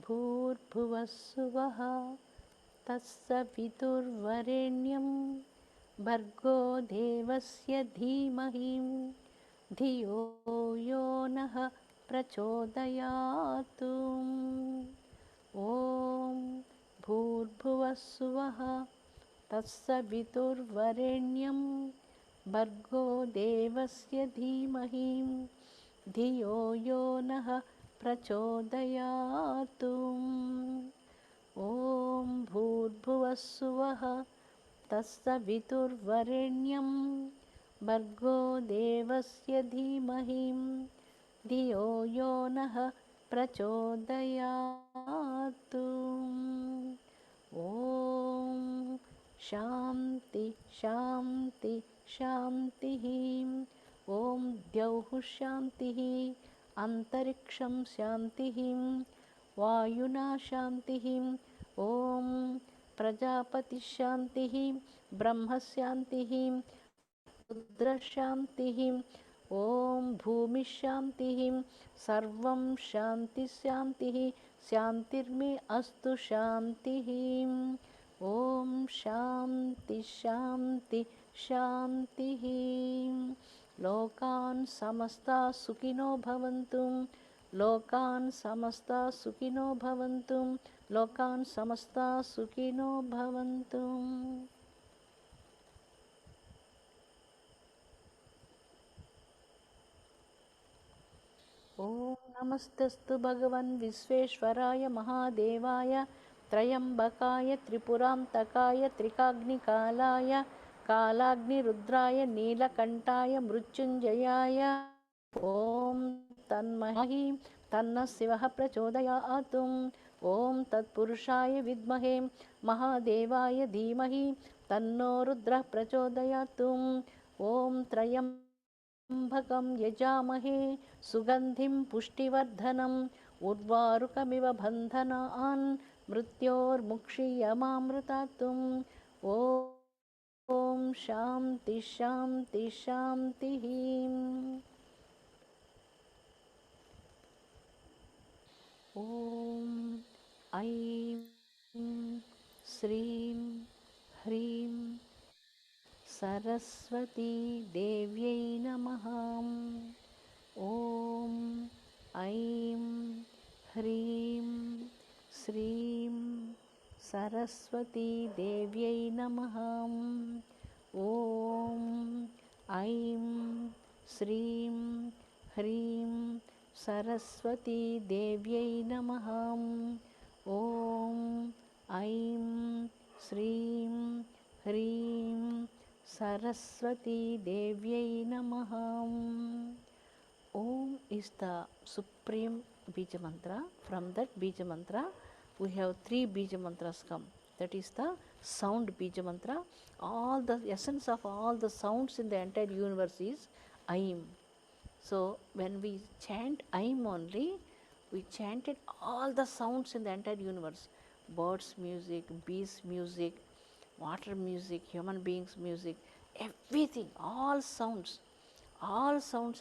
भूर्भुवस्सुवः तत्सवितुर्वरेण्यं भर्गो देवस्य धीमहि धियो यो नः प्रचोदयात्। ॐ भूर्भुवस्सुवः तत्सवितुर्वरेण्यं भर्गो देवस्य धीमहि धियो यो नः प्रचोदयात्। ॐ भूर्भुवस्सुवः तत्सवितुर्वरेण्यं भर्गो देवस्य धीमहि धियो यो नः प्रचोदयात्। ॐ शान्ति शान्ति शान्तिः। ॐ द्यौः शान्तिः, अन्तरिक्षं शान्तिः, वायुना शान्तिः। ॐ प्रजापतिशान्तिः, ब्रह्मशान्तिः, रुद्रशान्तिः। ॐ भूमिशान्तिः, सर्वं शान्तिशान्तिः, शान्तिर्मे अस्तु शान्तिः। ॐ शान्ति शान्ति शान्तिः। लोकान् समस्ता सुखिनो भवन्तु, लोकान् समस्ता सुखिनो भवन्तु, लोकान् समस्ता सुखिनो भवन्तु। ॐ नमस्तस्तु भगवन् विश्वेश्वराय महादेवाय त्रयम्बकाय त्रिपुरान्तकाय त्रिकाग्निकालाय कालाग्निरुद्राय नीलकण्ठाय मृत्युञ्जयाय। ॐ तन्महि तन्नः शिवः प्रचोदयात्। ॐ तत्पुरुषाय विद्महे महादेवाय धीमहि तन्नो रुद्रः प्रचोदयात्। ॐ त्र्यम्बकं यजामहे सुगन्धिं पुष्टिवर्धनम् उर्वारुकमिव बन्धनान् मृत्योर्मुक्षीयमामृतात्। ॐ शान्ति शान्ति शान्तिः। ॐ ऐं श्रीं ह्रीं सरस्वती देव्यै नमः। ॐ ऐं ह्रीं श्रीं सरस्वती देव्यै नमः। ॐ ऐं श्रीं ह्रीं सरस्वती देव्यै नमः। ॐ ऐं श्रीं ह्रीं सरस्वती देव्यै नमः। Om is the supreme Bija Mantra. From that Bija Mantra, we have 3 Bija Mantras come. That is the sound Bija Mantra. All the essence of all the sounds in the entire universe is Aim. So when we chant Aim only, we chanted all the sounds in the entire universe. Birds music, bees music, water music, human beings music, everything, all sounds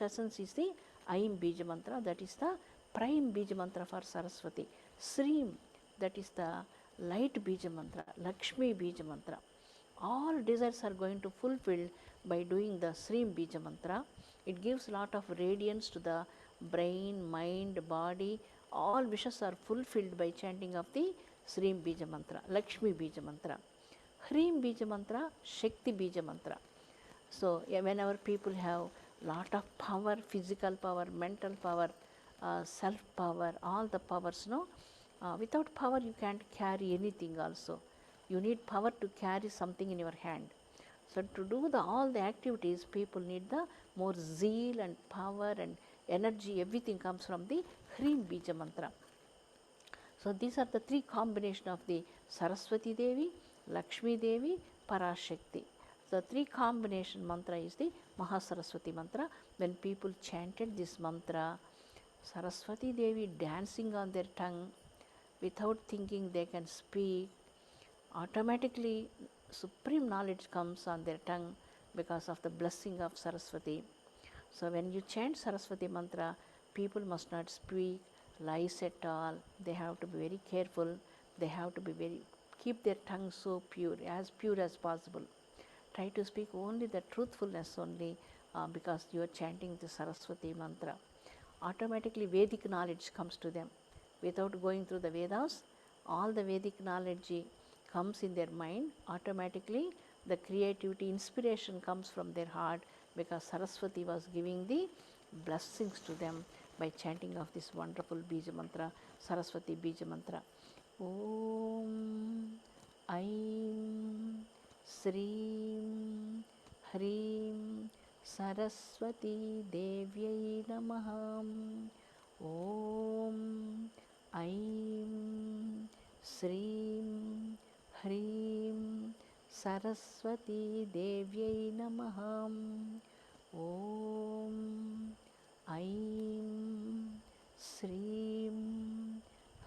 essence is the Aim Bija Mantra. That is the prime Bija Mantra for Saraswati. Sreem, that is the light Bija Mantra, Lakshmi Bija Mantra. All desires are going to fulfill by doing the Sreem Bija Mantra. It gives lot of radiance to the brain, mind, body. All wishes are fulfilled by chanting of the Sreem Bija Mantra, Lakshmi Bija Mantra. Hreem Bija Mantra, Shakti Bija Mantra. So whenever people have lot of power, physical power, mental power, self power, all the powers, without power you can't carry anything also. You need power to carry something in your hand. So to do all the activities, people need the more zeal and power and energy. Everything comes from the Hreem Bija Mantra. So these are the 3 combination of the Saraswati Devi, Lakshmi Devi, Parashakti. The 3 combination mantra is the Mahasaraswati mantra. When people chanted this mantra, Saraswati Devi dancing on their tongue, without thinking they can speak. Automatically supreme knowledge comes on their tongue because of the blessing of Saraswati. So when you chant Saraswati mantra, people must not speak, lies at all. They have to be very careful. They have to be keep their tongue so pure as possible. Try to speak only the truthfulness only, because you are chanting the Saraswati mantra. Automatically Vedic knowledge comes to them. Without going through the Vedas, all the Vedic knowledge comes in their mind. Automatically the creativity, inspiration comes from their heart, because Saraswati was giving the blessings to them by chanting of this wonderful Bija Mantra, Saraswati Bija Mantra. Om Aim Srim Hrim Saraswati Devyai Namaha. Om Aim Srim Hrim Saraswati Devyai Namaha. Om Aim Srim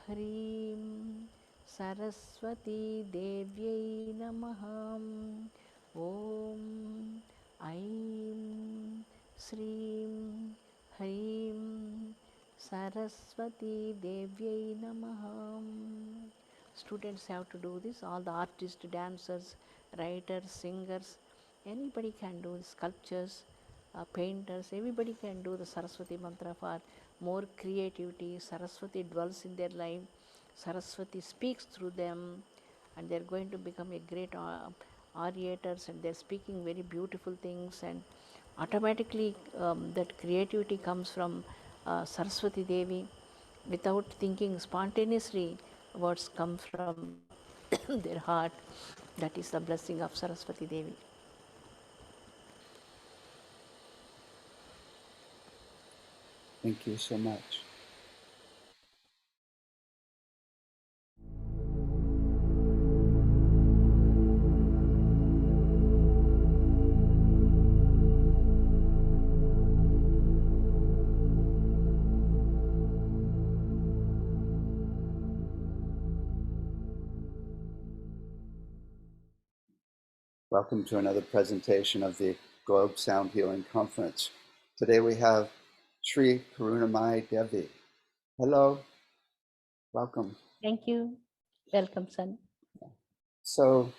Hrim Saraswati Devyai Namaha. Om Aim Srim Hrim Saraswati Devyai Namaha. Students have to do this. All the artists, dancers, writers, singers, anybody can do sculptures, painters, everybody can do the Saraswati mantra for more creativity. Saraswati dwells in their life. Saraswati speaks through them, and they're going to become a great orators, and they're speaking very beautiful things, and automatically that creativity comes from Saraswati Devi. Without thinking, spontaneously words come from their heart. That is the blessing of Saraswati Devi. Thank you so much. Welcome to another presentation of the Globe Sound Healing Conference. Today we have Sri Karunamayi Devi. Hello, welcome. Thank you. Welcome, son. So,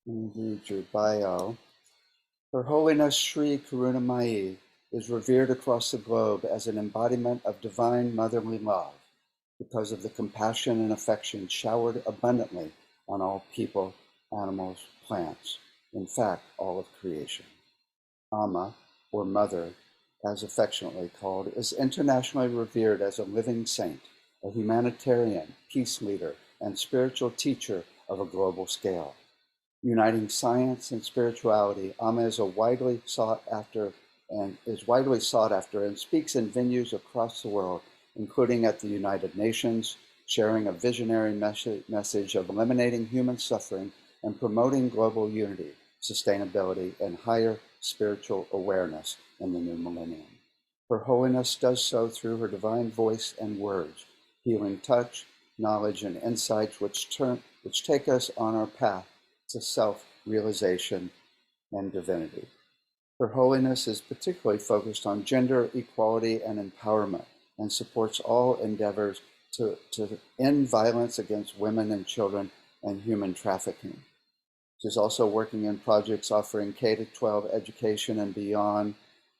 let me read your bio. Her Holiness Sri Karunamayi is revered across the globe as an embodiment of divine motherly love because of the compassion and affection showered abundantly on all people, animals, plants, in fact, all of creation. Amma, or Mother, as affectionately called, is internationally revered as a living saint, a humanitarian, peace leader, and spiritual teacher of a global scale. Uniting science and spirituality, Amma is widely sought after and speaks in venues across the world, including at the United Nations, sharing a visionary message of eliminating human suffering and promoting global unity, sustainability, and higher spiritual awareness in the new millennium. Her Holiness does so through her divine voice and words, healing touch, knowledge, and insights which take us on our path to self-realization and divinity. Her Holiness is particularly focused on gender equality and empowerment and supports all endeavors to end violence against women and children and human trafficking. She's also working in projects offering K-12 education and beyond,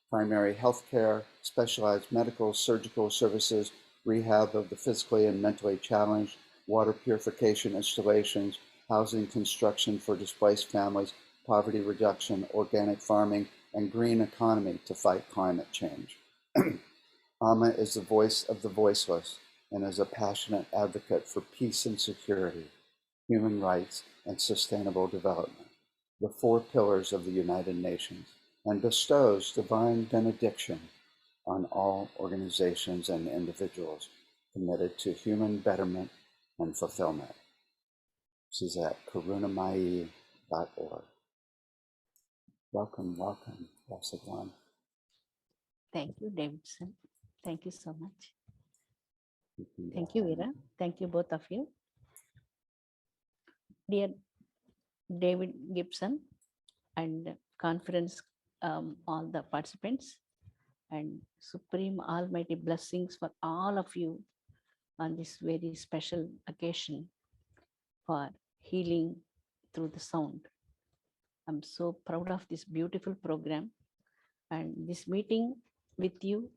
primary health care, specialized medical, surgical services, rehab of the physically and mentally challenged, water purification installations, housing construction for displaced families, poverty reduction, organic farming, and green economy to fight climate change. Amma is the voice of the voiceless and is a passionate advocate for peace and security, human rights, and sustainable development, the four pillars of the United Nations, and bestows divine benediction on all organizations and individuals committed to human betterment and fulfillment. She's at Karunamayi.org. Welcome, Blessed One. Thank you, Davidson. Thank you so much. Thank you, Veera. Thank you, both of you. Dear David Gibson and conference, all the participants, and supreme almighty blessings for all of you on this very special occasion for healing through the sound. I'm so proud of this beautiful program, and this meeting with you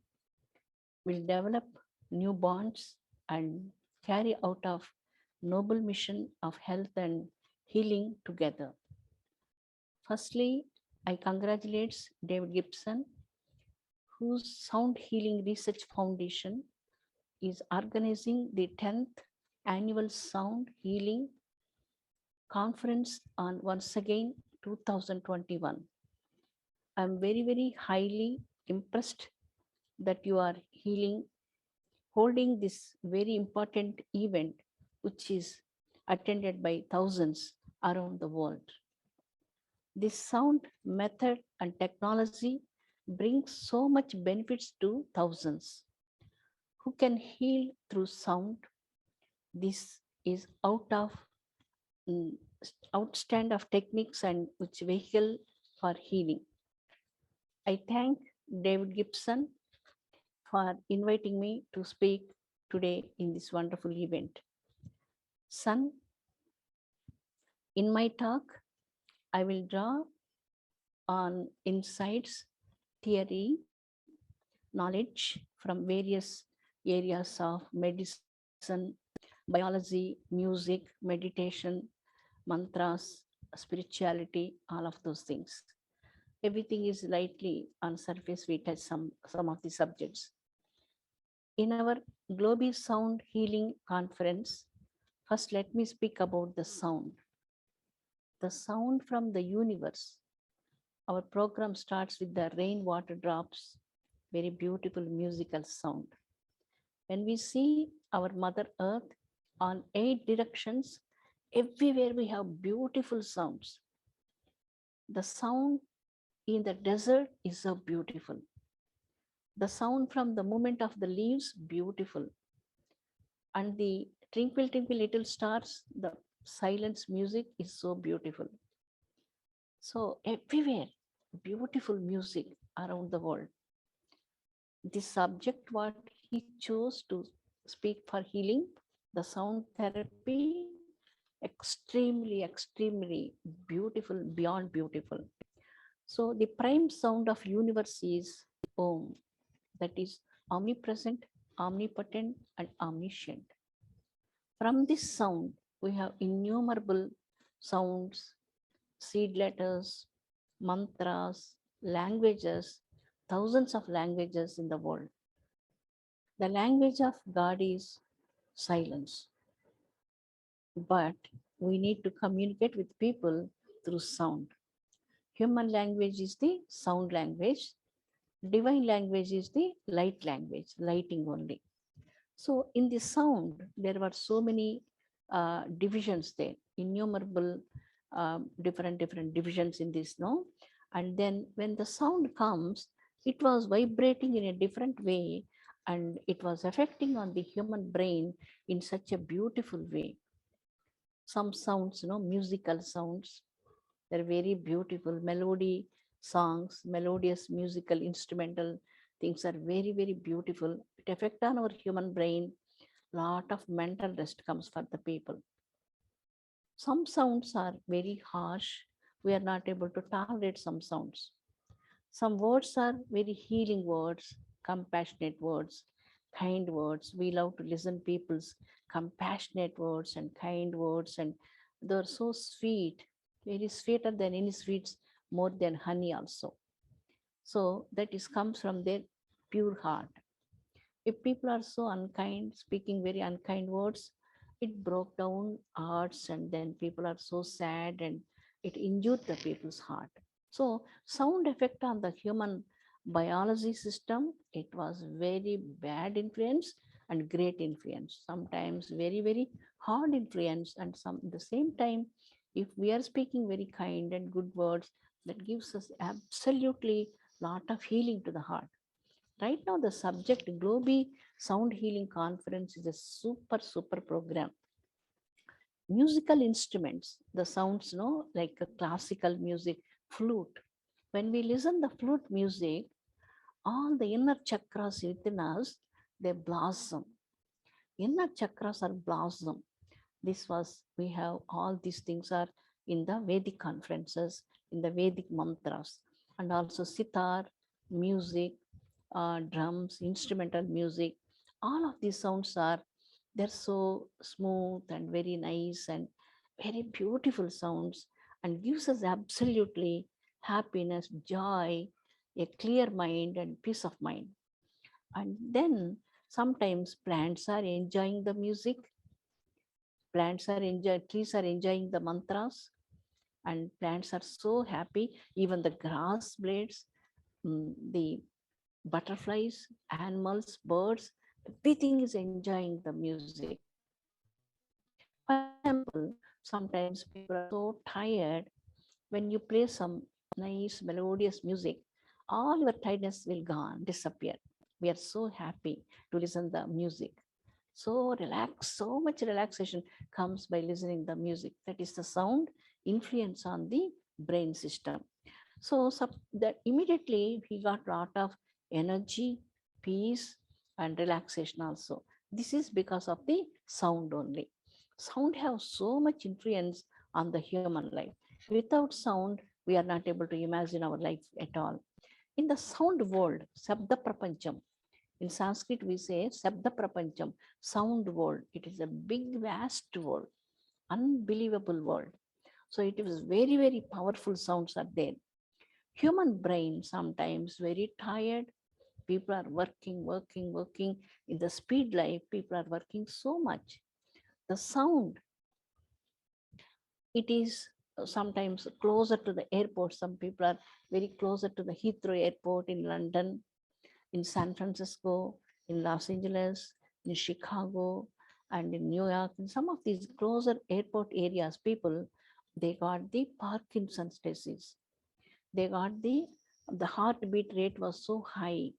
will develop new bonds and carry out of noble mission of health and healing together. Firstly, I congratulate David Gibson, whose Sound Healing Research Foundation is organizing the 10th annual Sound Healing Conference on once again 2021. I'm very, very highly impressed that you are holding this very important event, which is attended by thousands around the world. This sound method and technology brings so much benefits to thousands who can heal through sound. This is mm, outstand of techniques and which vehicle for healing. I thank David Gibson for inviting me to speak today in this wonderful event. Son, in my talk, I will draw on insights, theory, knowledge from various areas of medicine, biology, music, meditation, mantras, spirituality, all of those things. Everything is lightly on surface. We touch some of the subjects. In our Global Sound Healing Conference, first let me speak about the sound. The sound from the universe. Our program starts with the rainwater drops, very beautiful musical sound. When we see our Mother Earth on 8 directions, everywhere we have beautiful sounds. The sound in the desert is so beautiful. The sound from the movement of the leaves, beautiful. And the twinkle, twinkle, little stars, the silence music is so beautiful. So everywhere, beautiful music around the world. The subject what he chose to speak for healing, the sound therapy, extremely beautiful, beyond beautiful. So the prime sound of universe is Om, that is omnipresent, omnipotent, and omniscient. From this sound, we have innumerable sounds, seed letters, mantras, languages, thousands of languages in the world. The language of God is silence, but we need to communicate with people through sound. Human language is the sound language, divine language is the light language, lighting only. So in the sound, there were so many divisions there, innumerable different divisions in this, no? And then when the sound comes, it was vibrating in a different way, and it was affecting on the human brain in such a beautiful way. Some sounds, musical sounds, they're very beautiful. Melody songs, melodious musical instrumental things are very, very beautiful. It affect on our human brain. Lot of mental rest comes for the people. Some sounds are very harsh. We are not able to tolerate some sounds. Some words are very healing words, compassionate words, kind words. We love to listen people's compassionate words and kind words, and they're so sweet, very sweeter than any sweets, more than honey also. So that is comes from their pure heart. If people are so unkind, speaking very unkind words, it broke down hearts, and then people are so sad, and it injured the people's heart. So sound effect on the human biology system, it was very bad influence and great influence. Sometimes very, very hard influence, and some at the same time, if we are speaking very kind and good words, that gives us absolutely lot of healing to the heart. Right now, the subject Global Sound Healing Conference is a super program. Musical instruments, the sounds, like a classical music, flute. When we listen the flute music, all the inner chakras within us, they blossom. Inner chakras are blossom. This was, we have all these things are in the Vedic conferences, in the Vedic mantras, and also sitar, music, drums, instrumental music. All of these sounds are, they're so smooth and very nice and very beautiful sounds, and gives us absolutely happiness, joy, a clear mind and peace of mind. And then sometimes plants are enjoying the music, trees are enjoying the mantras, and plants are so happy. Even the grass blades, the butterflies, animals, birds, everything is enjoying the music. For example, sometimes people are so tired. When you play some nice melodious music, all your tiredness will gone, disappear. We are so happy to listen the music. So relax, so much relaxation comes by listening the music. That is the sound influence on the brain system. So that immediately he got a lot of energy, peace, and relaxation also. This is because of the sound only. Sound has so much influence on the human life. Without sound, we are not able to imagine our life at all. In the sound world, Sabda Prapancham, in Sanskrit we say Sabda Prapancham, sound world. It is a big, vast world, unbelievable world. So it is very, very powerful sounds are there. Human brain sometimes very tired. People are working. In the speed life, people are working so much. The sound, it is sometimes closer to the airport. Some people are very closer to the Heathrow airport in London, in San Francisco, in Los Angeles, in Chicago, and in New York. In some of these closer airport areas, people, they got the Parkinson's disease. They got the heartbeat rate was so high.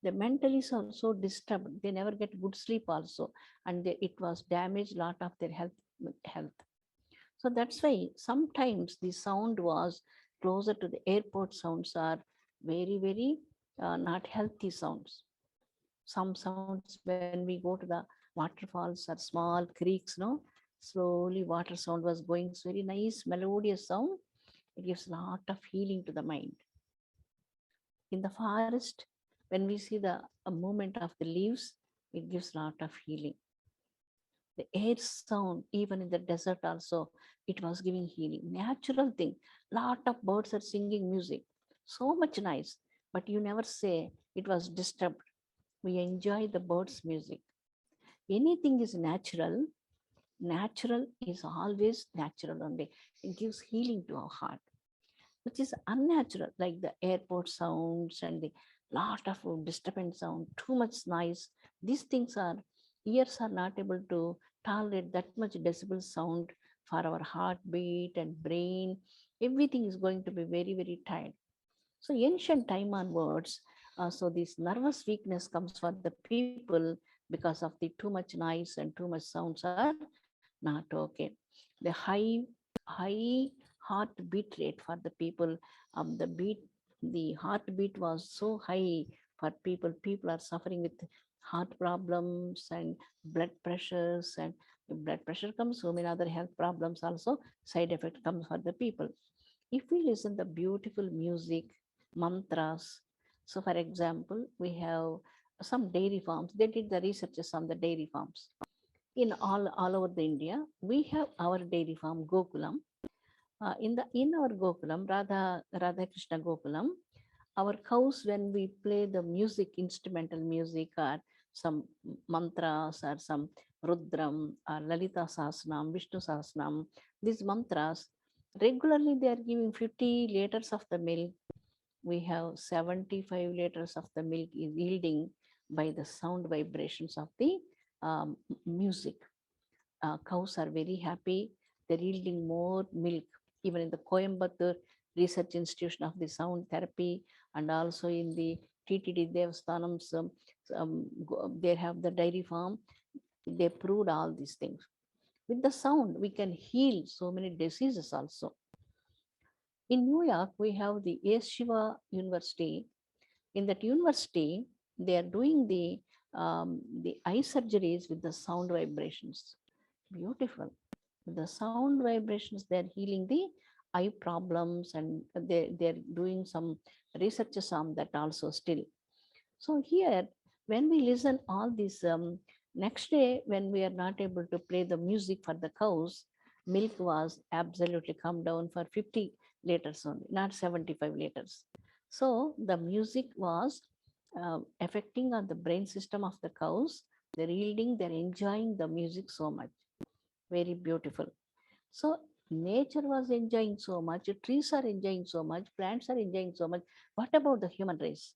The mentally are so disturbed. They never get good sleep also, and it was damaged lot of their health. So that's why sometimes the sound was closer to the airport sounds are very not healthy sounds. Some sounds when we go to the waterfalls or small creeks, no, slowly water sound was going. It's very nice melodious sound. It gives a lot of healing to the mind. In the forest, when we see the movement of the leaves, it gives a lot of healing. The air sound, even in the desert also, it was giving healing. Natural thing. Lot of birds are singing music. So much nice. But you never say it was disturbed. We enjoy the birds' music. Anything is natural. Natural is always natural only. It gives healing to our heart, which is unnatural, like the airport sounds and the lot of disturbance sound, too much noise. These things are, ears are not able to tolerate that much decibel sound for our heartbeat and brain. Everything is going to be very tired. So ancient time onwards, so this nervous weakness comes for the people because of the too much noise and too much sounds are not okay. The high heartbeat rate for the people, the heartbeat was so high for people. People are suffering with heart problems and blood pressures, and if blood pressure comes, so many other health problems also, side effect comes for the people. If we listen the beautiful music, mantras, so for example, we have some dairy farms. They did the researches on the dairy farms. In all over the India, we have our dairy farm, Gokulam. In our Gokulam, Radha Krishna Gokulam, our cows, when we play the music, instrumental music, or some mantras, or some Rudram, or Lalita Sahasranam, Vishnu Sahasranam, these mantras, regularly they are giving 50 liters of the milk. We have 75 liters of the milk is yielding by the sound vibrations of the music. Cows are very happy. They're yielding more milk. Even in the Coimbatore Research Institution of the Sound Therapy, and also in the TTD Devasthanam, they have the dairy farm. They proved all these things. With the sound, we can heal so many diseases also. In New York, we have the Yeshiva University. In that university, they are doing the eye surgeries with the sound vibrations. Beautiful. With the sound vibrations, they're healing the eye problems, and they're doing some researches on that also still. So here, when we listen all these, next day when we are not able to play the music for the cows, milk was absolutely come down for 50 liters only, not 75 liters. So the music was affecting on the brain system of the cows. They're yielding, they're enjoying the music so much. Very beautiful. So nature was enjoying so much, trees are enjoying so much, plants are enjoying so much. What about the human race?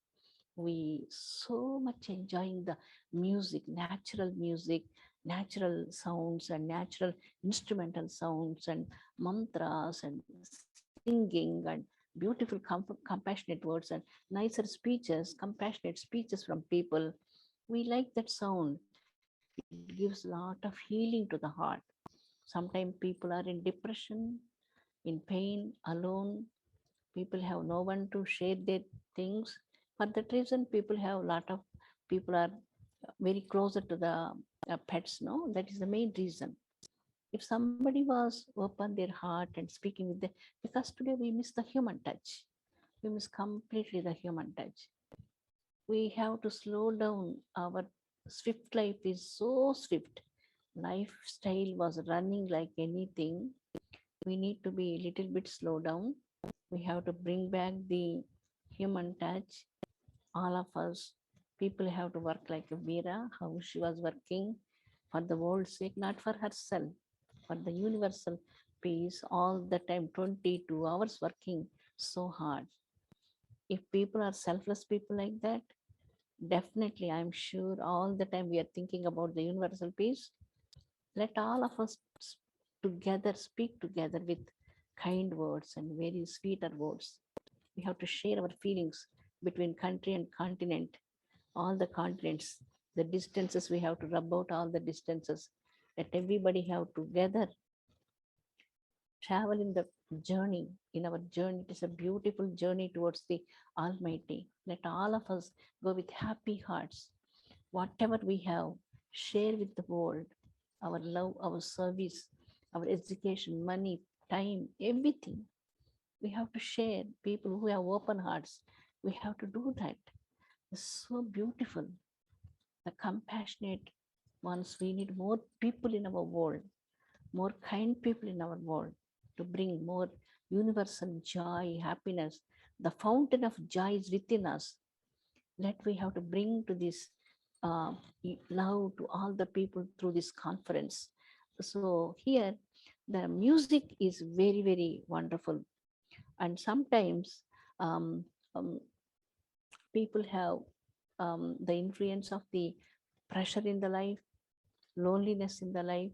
We so much enjoying the music, natural sounds and natural instrumental sounds and mantras and singing and beautiful compassionate words and nicer speeches, compassionate speeches from people. We like that sound. It gives a lot of healing to the heart. Sometimes people are in depression, in pain, alone. People have no one to share their things. For that reason, people have a lot of people are very closer to the pets. No, that is the main reason. If somebody was open their heart and speaking with the, because today we miss the human touch. We miss completely the human touch. We have to slow down. Our swift life is so swift. Lifestyle was running like anything. We need to be a little bit slow down. We have to bring back the human touch. All of us, people have to work like a Veera, how she was working for the world's sake, not for herself, for the universal peace, all the time, 22 hours working so hard. If people are selfless people like that, definitely I'm sure all the time we are thinking about the universal peace. Let all of us together speak together with kind words and very sweeter words. We have to share our feelings between country and continent, all the continents, the distances, we have to rub out all the distances. Let everybody have together travel in the journey. In our journey, it is a beautiful journey towards the Almighty. Let all of us go with happy hearts. Whatever we have, share with the world. Our love, our service, our education, money, time, everything. We have to share. People who have open hearts, we have to do that. It's so beautiful. The compassionate ones, we need more people in our world, more kind people in our world to bring more universal joy, happiness. The fountain of joy is within us. Let we have to bring to this uh, love to all the people through this conference. So here, the music is very, very wonderful. And sometimes um, um, people have the influence of the pressure in the life, loneliness in the life,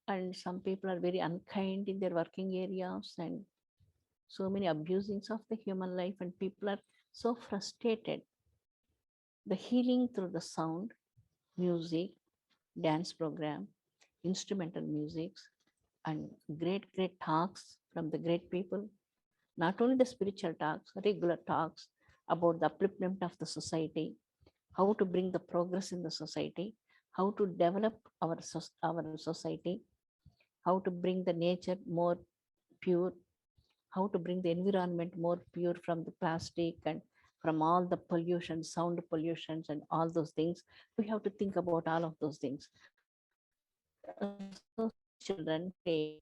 and some people are very unkind in their working areas, and so many abusings of the human life, and people are so frustrated. The healing through the sound, music, dance program, instrumental musics, and great talks from the great people. Not only the spiritual talks, regular talks about the upliftment of the society, how to bring the progress in the society, how to develop our society, how to bring the nature more pure, how to bring the environment more pure from the plastic and from all the pollution, sound pollutions, and all those things. We have to think about all of those things. So small children today,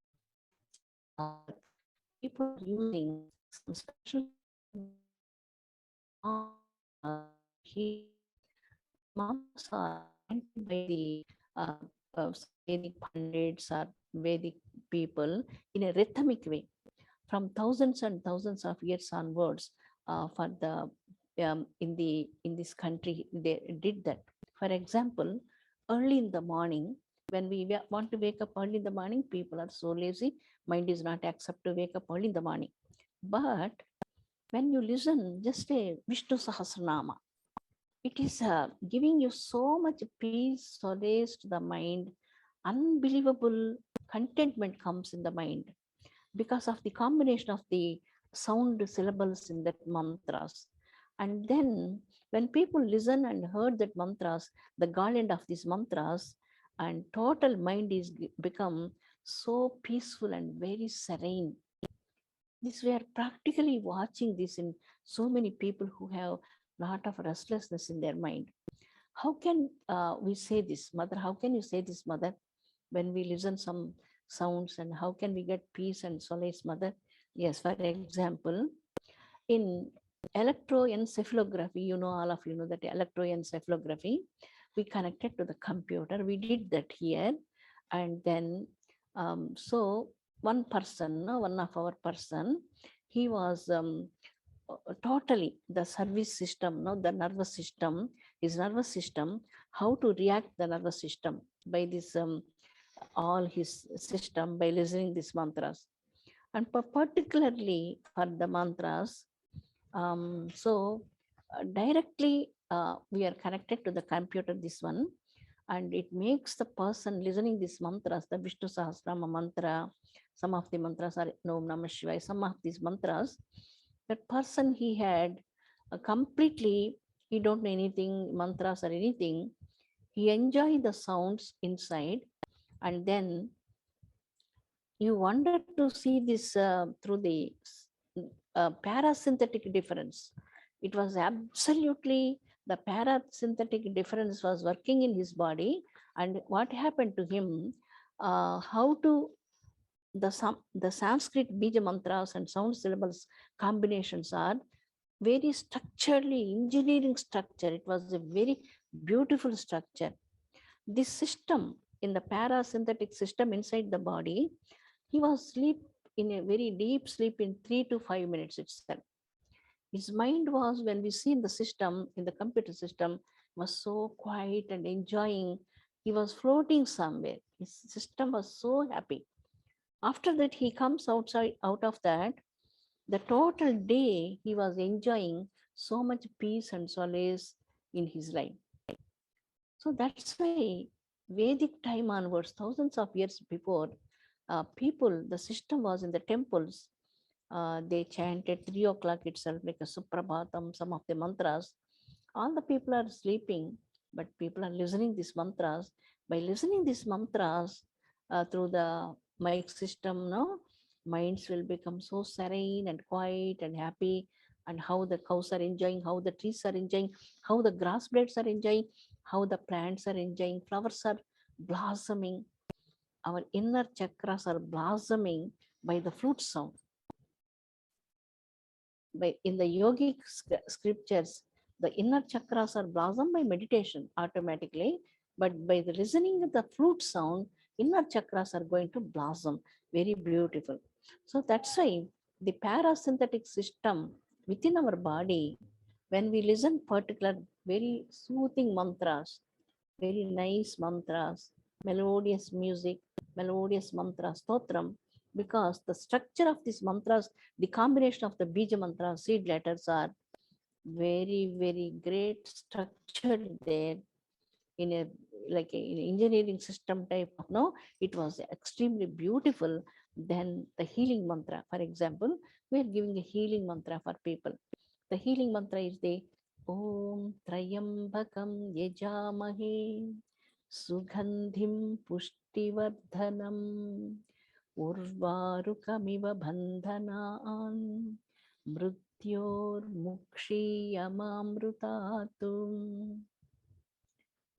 people are using some special mantras, mantras for healing. Those mantras are chanted by the some Vedic pundits or Vedic people in a rhythmic way from thousands and thousands of years onwards. For the in this country, they did that. For example, early in the morning, when we want to wake up early in the morning, people are so lazy. Mind is not accept to wake up early in the morning. But when you listen, just a Vishnu Sahasranama, it is giving you so much peace, solace to the mind. Unbelievable contentment comes in the mind because of the combination of the sound syllables in that mantras. And then when people listen and heard that mantras, the garland of these mantras, and total mind is become so peaceful and very serene. This we are practically watching this in so many people who have lot of restlessness in their mind. How can we say this, mother? How can you say this, mother, when we listen some sounds, and how can we get peace and solace, mother? Yes, for example, in electroencephalography, all of you know that electroencephalography, we connected to the computer. We did that here, and then so one person, one of our person, he was totally the service system, the nervous system, his nervous system, how to react the nervous system by this all his system by listening these mantras. And particularly for the mantras, directly we are connected to the computer, this one, and it makes the person listening these mantras, the Vishnu Sahasrama mantra, some of the mantras are Om Namah Shivaya, some of these mantras, that person he had completely, he don't know anything, mantras or anything, he enjoy the sounds inside, and then you wonder to see this through the parasympathetic difference. It was absolutely the parasympathetic difference was working in his body, and what happened to him? How to the Sanskrit bija mantras and sound syllables combinations are very structurally engineering structure. It was a very beautiful structure. This system in the parasympathetic system inside the body, he was sleep in a very deep sleep in 3 to 5 minutes itself. His mind was, when we see in the system, in the computer system, was so quiet and enjoying. He was floating somewhere. His system was so happy. After that, he comes outside out of that. The total day he was enjoying so much peace and solace in his life. So that's why Vedic time onwards, thousands of years before, people, the system was in the temples. They chanted 3 o'clock itself, like a Suprabhatam, some of the mantras. All the people are sleeping, but people are listening these mantras. By listening these mantras through the mic system, no, minds will become so serene and quiet and happy. And how the cows are enjoying, how the trees are enjoying, how the grass blades are enjoying, how the plants are enjoying, flowers are blossoming. Our inner chakras are blossoming by the flute sound. By in the yogic scriptures, the inner chakras are blossomed by meditation automatically, but by the listening of the flute sound, inner chakras are going to blossom. Very beautiful. So that's why the parasympathetic system within our body, when we listen particular very soothing mantras, very nice mantras, melodious music, melodious mantras, stotram, because the structure of these mantras, the combination of the Bija mantras, seed letters are very, very great structured there in a like in engineering system type of, no, it was extremely beautiful. Then the healing mantra, for example, we are giving a healing mantra for people. The healing mantra is the Om Trayambakam Yajamahe Sugandhim Pushtivardhanam Urvarukamiva Bandhanaan Mrityor Mukshiyamamrutatum.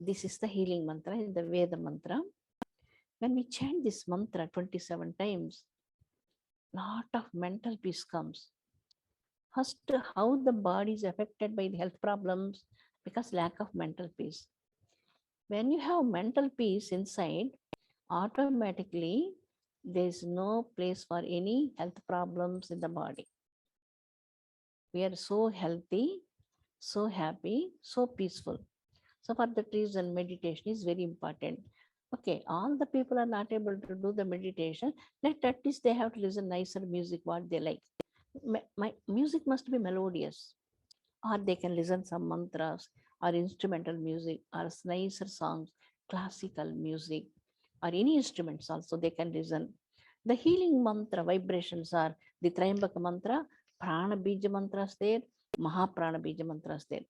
This is the healing mantra in the Veda mantra. When we chant this mantra 27 times, lot of mental peace comes. First, how the body is affected by the health problems because lack of mental peace. When you have mental peace inside, automatically there is no place for any health problems in the body. We are so healthy, so happy, so peaceful. So for that reason, meditation is very important. Okay, all the people are not able to do the meditation. At least they have to listen nicer music, what they like. My music must be melodious, or they can listen some mantras or instrumental music or nicer songs, classical music, or any instruments also they can listen. The healing mantra vibrations are the Triambaka mantra, Prana Bija mantras there, Mahaprana Bija Mantras there.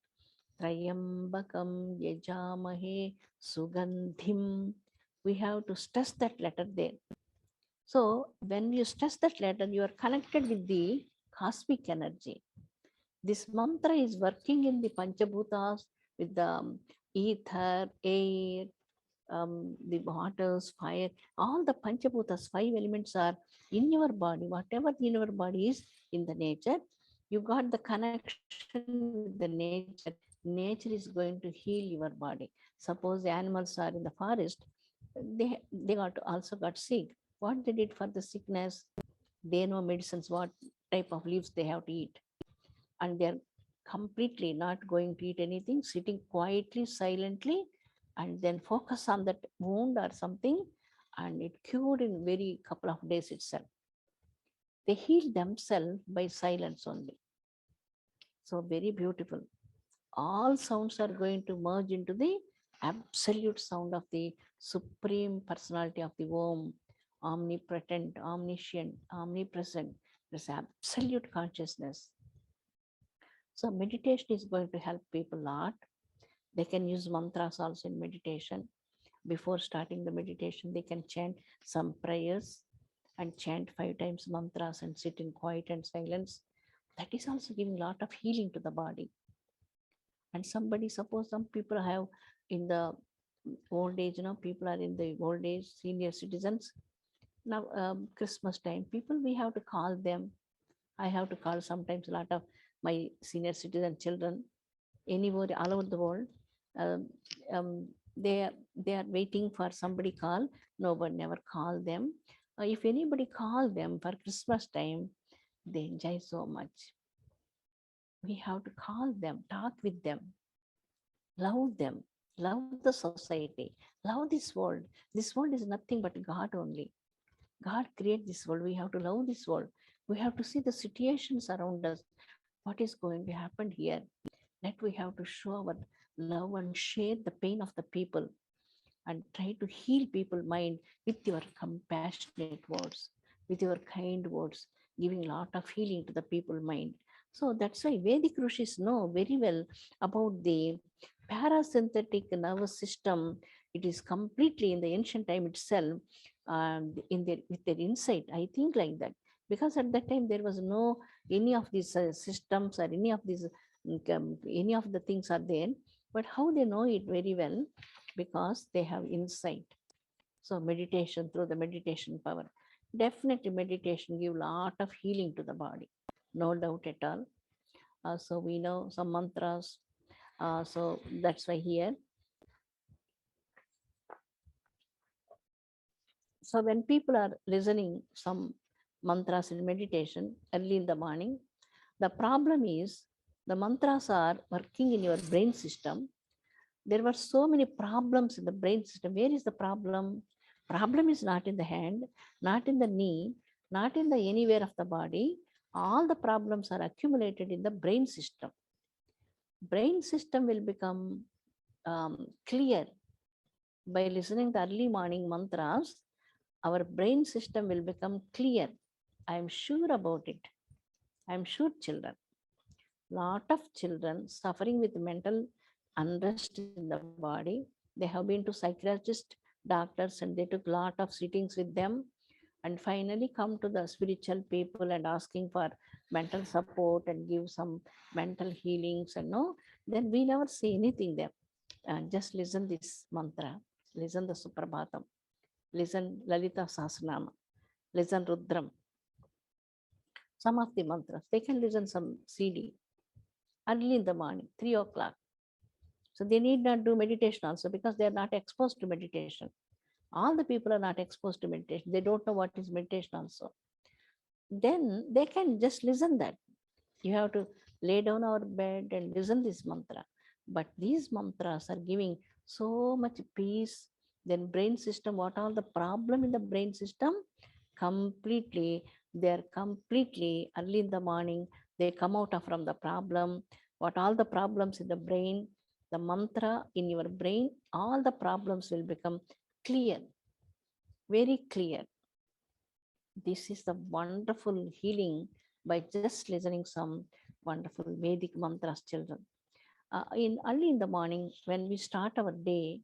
Trayambakam Yajamahe Sugandhim. We have to stress that letter there. So when you stress that letter, you are connected with the cosmic energy. This mantra is working in the Panchabhutas with the ether, air, the waters, fire, all the Panchabhutas, 5 elements are in your body. Whatever in your body is in the nature, you got the connection with the nature. Nature is going to heal your body. Suppose the animals are in the forest, they also got sick. What they did for the sickness? They know medicines, what type of leaves they have to eat, and they're completely not going to eat anything, sitting quietly, silently, and then focus on that wound or something, and it cured in very couple of days itself. They heal themselves by silence only. So very beautiful. All sounds are going to merge into the absolute sound of the supreme personality of the Om, omnipotent, omniscient, omnipresent. This absolute consciousness. So meditation is going to help people a lot. They can use mantras also in meditation. Before starting the meditation, they can chant some prayers and chant 5 times mantras and sit in quiet and silence. That is also giving a lot of healing to the body. And somebody, suppose some people have in the old age, people are in the old age, senior citizens. Now, Christmas time, people, we have to call them. I have to call sometimes a lot of my senior citizen children anywhere all over the world. Um, they are waiting for somebody call. Nobody never call them. If anybody call them for Christmas time, they enjoy so much. We have to call them, talk with them, love the society, love this world. This world is nothing but God only. God created this world. We have to love this world. We have to see the situations around us. What is going to happen here? That we have to show our love and share the pain of the people and try to heal people's mind with your compassionate words, with your kind words, giving a lot of healing to the people's mind. So that's why Vedic rishis know very well about the parasympathetic nervous system. It is completely in the ancient time itself, in their with their insight. I think like that, because at that time there was no any of these systems or any of these any of the things are there. But how they know it very well? Because they have insight. So meditation, through the meditation power, definitely meditation give a lot of healing to the body, no doubt at all. So we know some mantras. So that's why here. So when people are listening some mantras in meditation early in the morning, the problem is the mantras are working in your brain system. There were so many problems in the brain system. Where is the problem? Problem is not in the hand, not in the knee, not in the anywhere of the body. All the problems are accumulated in the brain system. Brain system will become clear by listening the early morning mantras. Our brain system will become clear. I am sure about it. I am sure, children. Lot of children suffering with mental unrest in the body. They have been to psychiatrists, doctors, and they took lot of sittings with them, and finally come to the spiritual people and asking for mental support and give some mental healings and no. Then we never say anything there. Just listen this mantra, listen the Suprabhatam, listen Lalita Sahasranama, listen Rudram. Some of the mantras, they can listen some CD early in the morning, 3 o'clock. So they need not do meditation also because they are not exposed to meditation. All the people are not exposed to meditation. They don't know what is meditation also. Then they can just listen that. You have to lay down our bed and listen this mantra. But these mantras are giving so much peace. Then brain system, what all the problem in the brain system? Completely, they are completely early in the morning. They come out of from the problem. What all the problems in the brain, the mantra in your brain, all the problems will become clear, very clear. This is the wonderful healing by just listening some wonderful Vedic mantras, children. In early in the morning, when we start our day,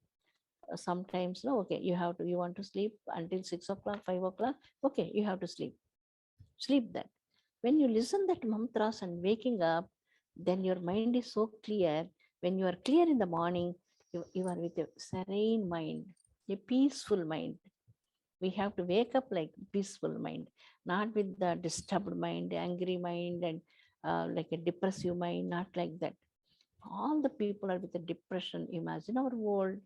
sometimes, no, okay, you want to sleep until 6 o'clock, 5 o'clock. Okay, you have to sleep that. When you listen that mantras and waking up, then your mind is so clear. When you are clear in the morning, you are with a serene mind, a peaceful mind. We have to wake up like peaceful mind, not with the disturbed mind, angry mind, and like a depressive mind, not like that. All the people are with a depression. Imagine our world.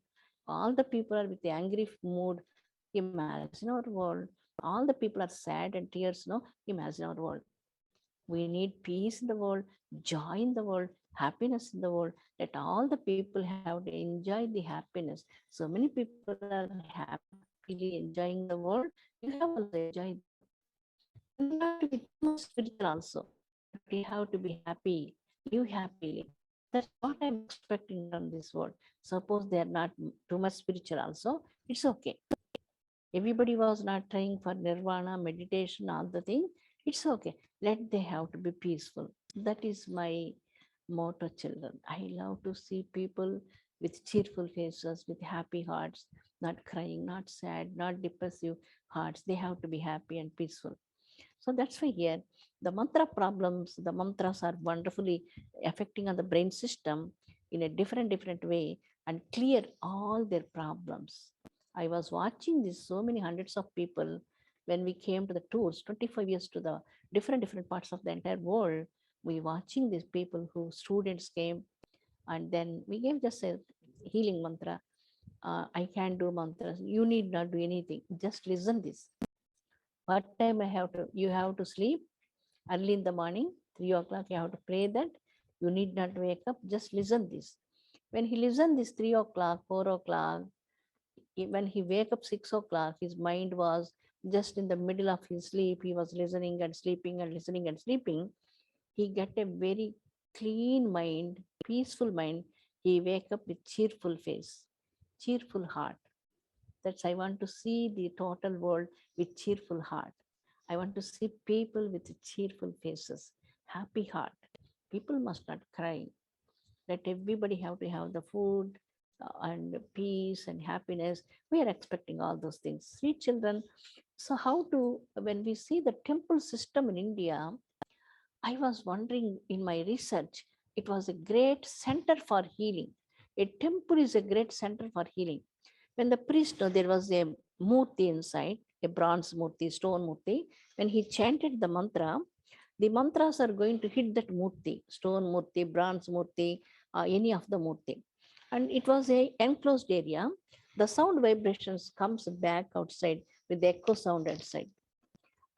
All the people are with the angry mood. Imagine our world. All the people are sad and tears. No, imagine our world. We need peace in the world, joy in the world, happiness in the world. Let all the people have to enjoy the happiness. So many people are happily enjoying the world. You have also enjoyed the world. And you have to be too much spiritual also. But you have to be happy, live happily. That's what I'm expecting from this world. Suppose they are not too much spiritual also, it's okay. Everybody was not trying for nirvana, meditation, all the thing. It's okay. Let they have to be peaceful. That is my motto, children. I love to see people with cheerful faces, with happy hearts, not crying, not sad, not depressive hearts. They have to be happy and peaceful. So that's why here the mantra problems, the mantras are wonderfully affecting on the brain system in a different way and clear all their problems. I was watching this so many hundreds of people when we came to the tours, 25 years to the different parts of the entire world. We watching these people who students came and then we gave just a healing mantra. I can do mantras. You need not do anything. Just listen this. What time I have to? You have to sleep early in the morning, 3 o'clock. You have to pray that. You need not wake up. Just listen this. When he listened this 3 o'clock, 4 o'clock, when he wake up 6 o'clock, his mind was just in the middle of his sleep. He was listening and sleeping and listening and sleeping. He get a very clean mind, peaceful mind. He wake up with cheerful face, cheerful heart. That's I want to see the total world with cheerful heart. I want to see people with cheerful faces, happy heart. People must not cry. Let everybody have to have the food and peace and happiness. We are expecting all those things. Sweet children. So how to, when we see the temple system in India, I was wondering in my research, it was a great center for healing. A temple is a great center for healing. When the priest, there was a murti inside, a bronze murti, stone murti. When he chanted the mantras are going to hit that murti, stone murti, bronze murti, any of the murti. And it was a enclosed area. The sound vibrations comes back outside with the echo sound outside.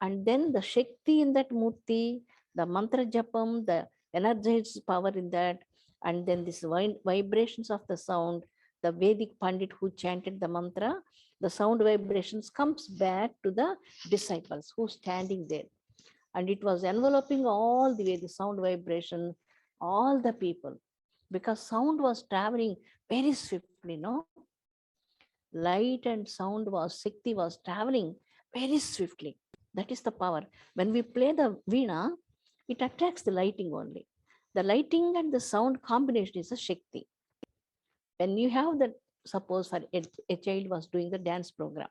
And then the Shakti in that Murti, the mantra japam, the energized power in that, and then this vibrations of the sound, the Vedic Pandit who chanted the mantra, the sound vibrations comes back to the disciples who standing there. And it was enveloping all the way, the sound vibration, all the people, because sound was traveling very swiftly, no? Light and sound was, Shakti was traveling very swiftly. That is the power. When we play the veena, it attracts the lighting only. The lighting and the sound combination is a Shakti. When you have that, suppose for a child was doing the dance program,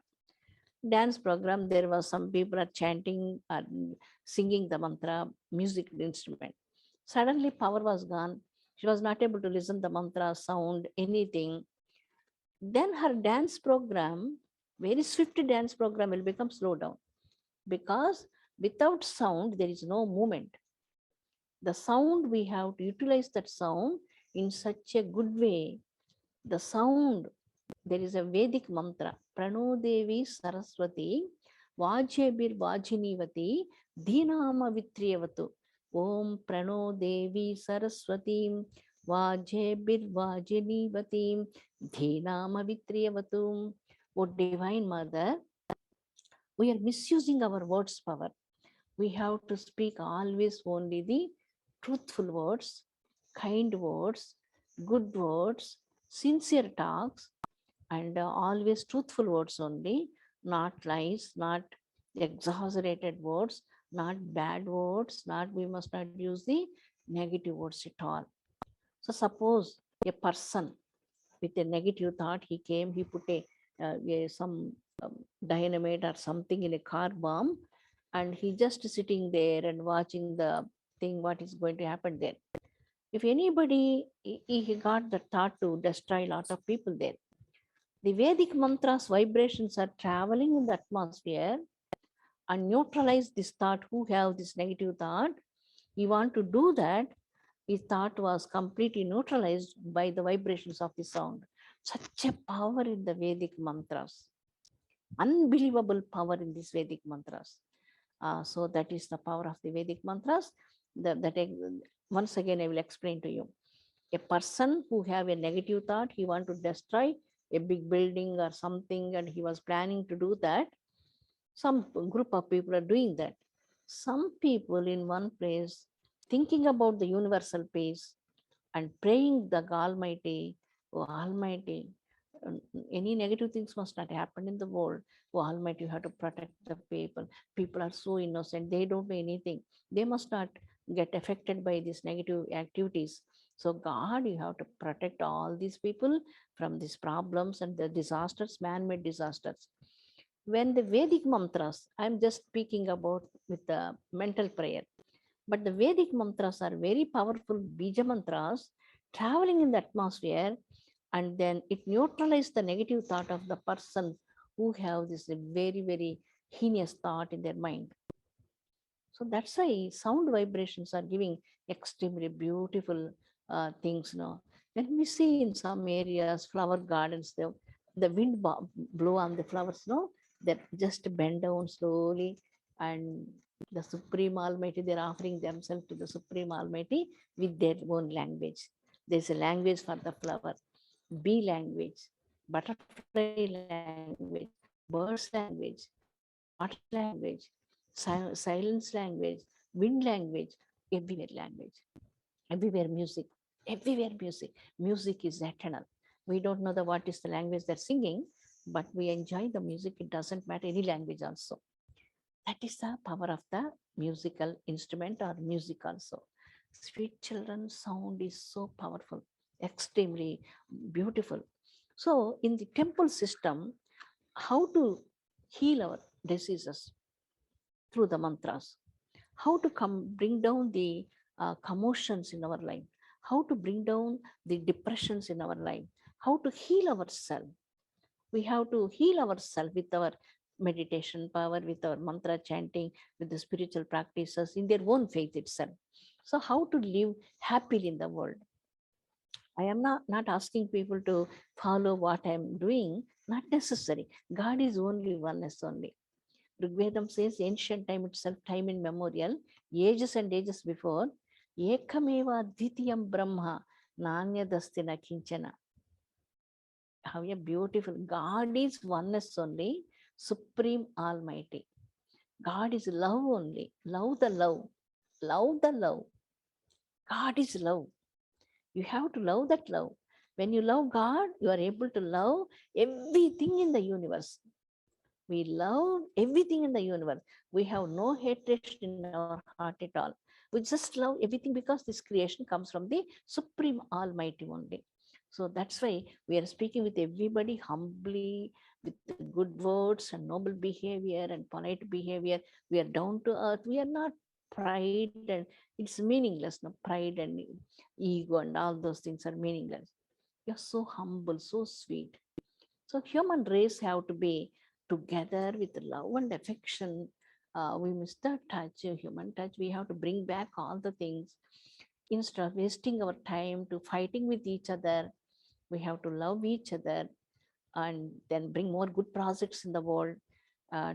there was some people are chanting and singing the mantra, music instrument. Suddenly power was gone. She was not able to listen the mantra, sound, anything. Then her dance program, very swift dance program will become slow down because without sound there is no movement. The sound, we have to utilize that sound in such a good way. The sound, there is a Vedic mantra, Prano Devi Saraswati Vajebir Vajinivati Dhinama Vitriyavatu. Om Prano Devi Saraswati Vajebir Vajinivati Dhinama Vitriyavatu. O Divine Mother, we are misusing our words power. We have to speak always only the truthful words, kind words, good words, sincere talks, and always truthful words only, not lies, not exaggerated words, not bad words, not, we must not use the negative words at all. So suppose a person with a negative thought, he came, he put some dynamite or something in a car bomb, and he just sitting there and watching the thing, what is going to happen there. If anybody, he got the thought to destroy a lot of people there. The Vedic mantras vibrations are traveling in the atmosphere and neutralize this thought who have this negative thought. You want to do that, his thought was completely neutralized by the vibrations of the sound. Such a power in the Vedic mantras. Unbelievable power in these Vedic mantras. So that is the power of the Vedic mantras. Once again, I will explain to you. A person who have a negative thought, he want to destroy a big building or something, and he was planning to do that. Some group of people are doing that. Some people in one place thinking about the universal peace and praying the Almighty, oh Almighty, any negative things must not happen in the world. Oh Almighty, you have to protect the people. People are so innocent, they don't know anything. They must not get affected by these negative activities. So God, you have to protect all these people from these problems and the disasters, man-made disasters. When the Vedic mantras, I'm just speaking about with the mental prayer, but the Vedic mantras are very powerful Bija mantras traveling in the atmosphere, and then it neutralizes the negative thought of the person who have this very, very heinous thought in their mind. So that's why sound vibrations are giving extremely beautiful things. When we see in some areas, flower gardens, the wind blow on the flowers, that just bend down slowly, and the Supreme Almighty, they're offering themselves to the Supreme Almighty with their own language. There's a language for the flower, bee language, butterfly language, birds language, water language, silence language, wind language, everywhere language, everywhere music, everywhere music. Music is eternal. We don't know what is the language they're singing, but we enjoy the music. It doesn't matter any language also. That is the power of the musical instrument or music also. Sweet children sound is so powerful, extremely beautiful. So in the temple system, how to heal our diseases through the mantras, how to bring down the commotions in our life, how to bring down the depressions in our life, how to heal ourselves. We have to heal ourselves with our meditation power, with our mantra chanting, with the spiritual practices in their own faith itself. So how to live happily in the world. I am not asking people to follow what I am doing, not necessary. God is only oneness only. Rigvedam says ancient time itself, time immemorial, ages and ages before, Ekameva Dvitiyam Brahma, Nanyadastina Kinchana. How a beautiful God is oneness only, Supreme Almighty. God is love only. Love the love. Love the love. God is love. You have to love that love. When you love God, you are able to love everything in the universe. We love everything in the universe. We have no hatred in our heart at all. We just love everything because this creation comes from the Supreme Almighty only. So that's why we are speaking with everybody humbly, with good words and noble behavior and polite behavior. We are down to earth. We are not pride, and it's meaningless. No pride and ego and all those things are meaningless. You're so humble, so sweet. So human race have to be together with love and affection. We miss the touch, human touch. We have to bring back all the things. Instead of wasting our time to fighting with each other, we have to love each other and then bring more good projects in the world,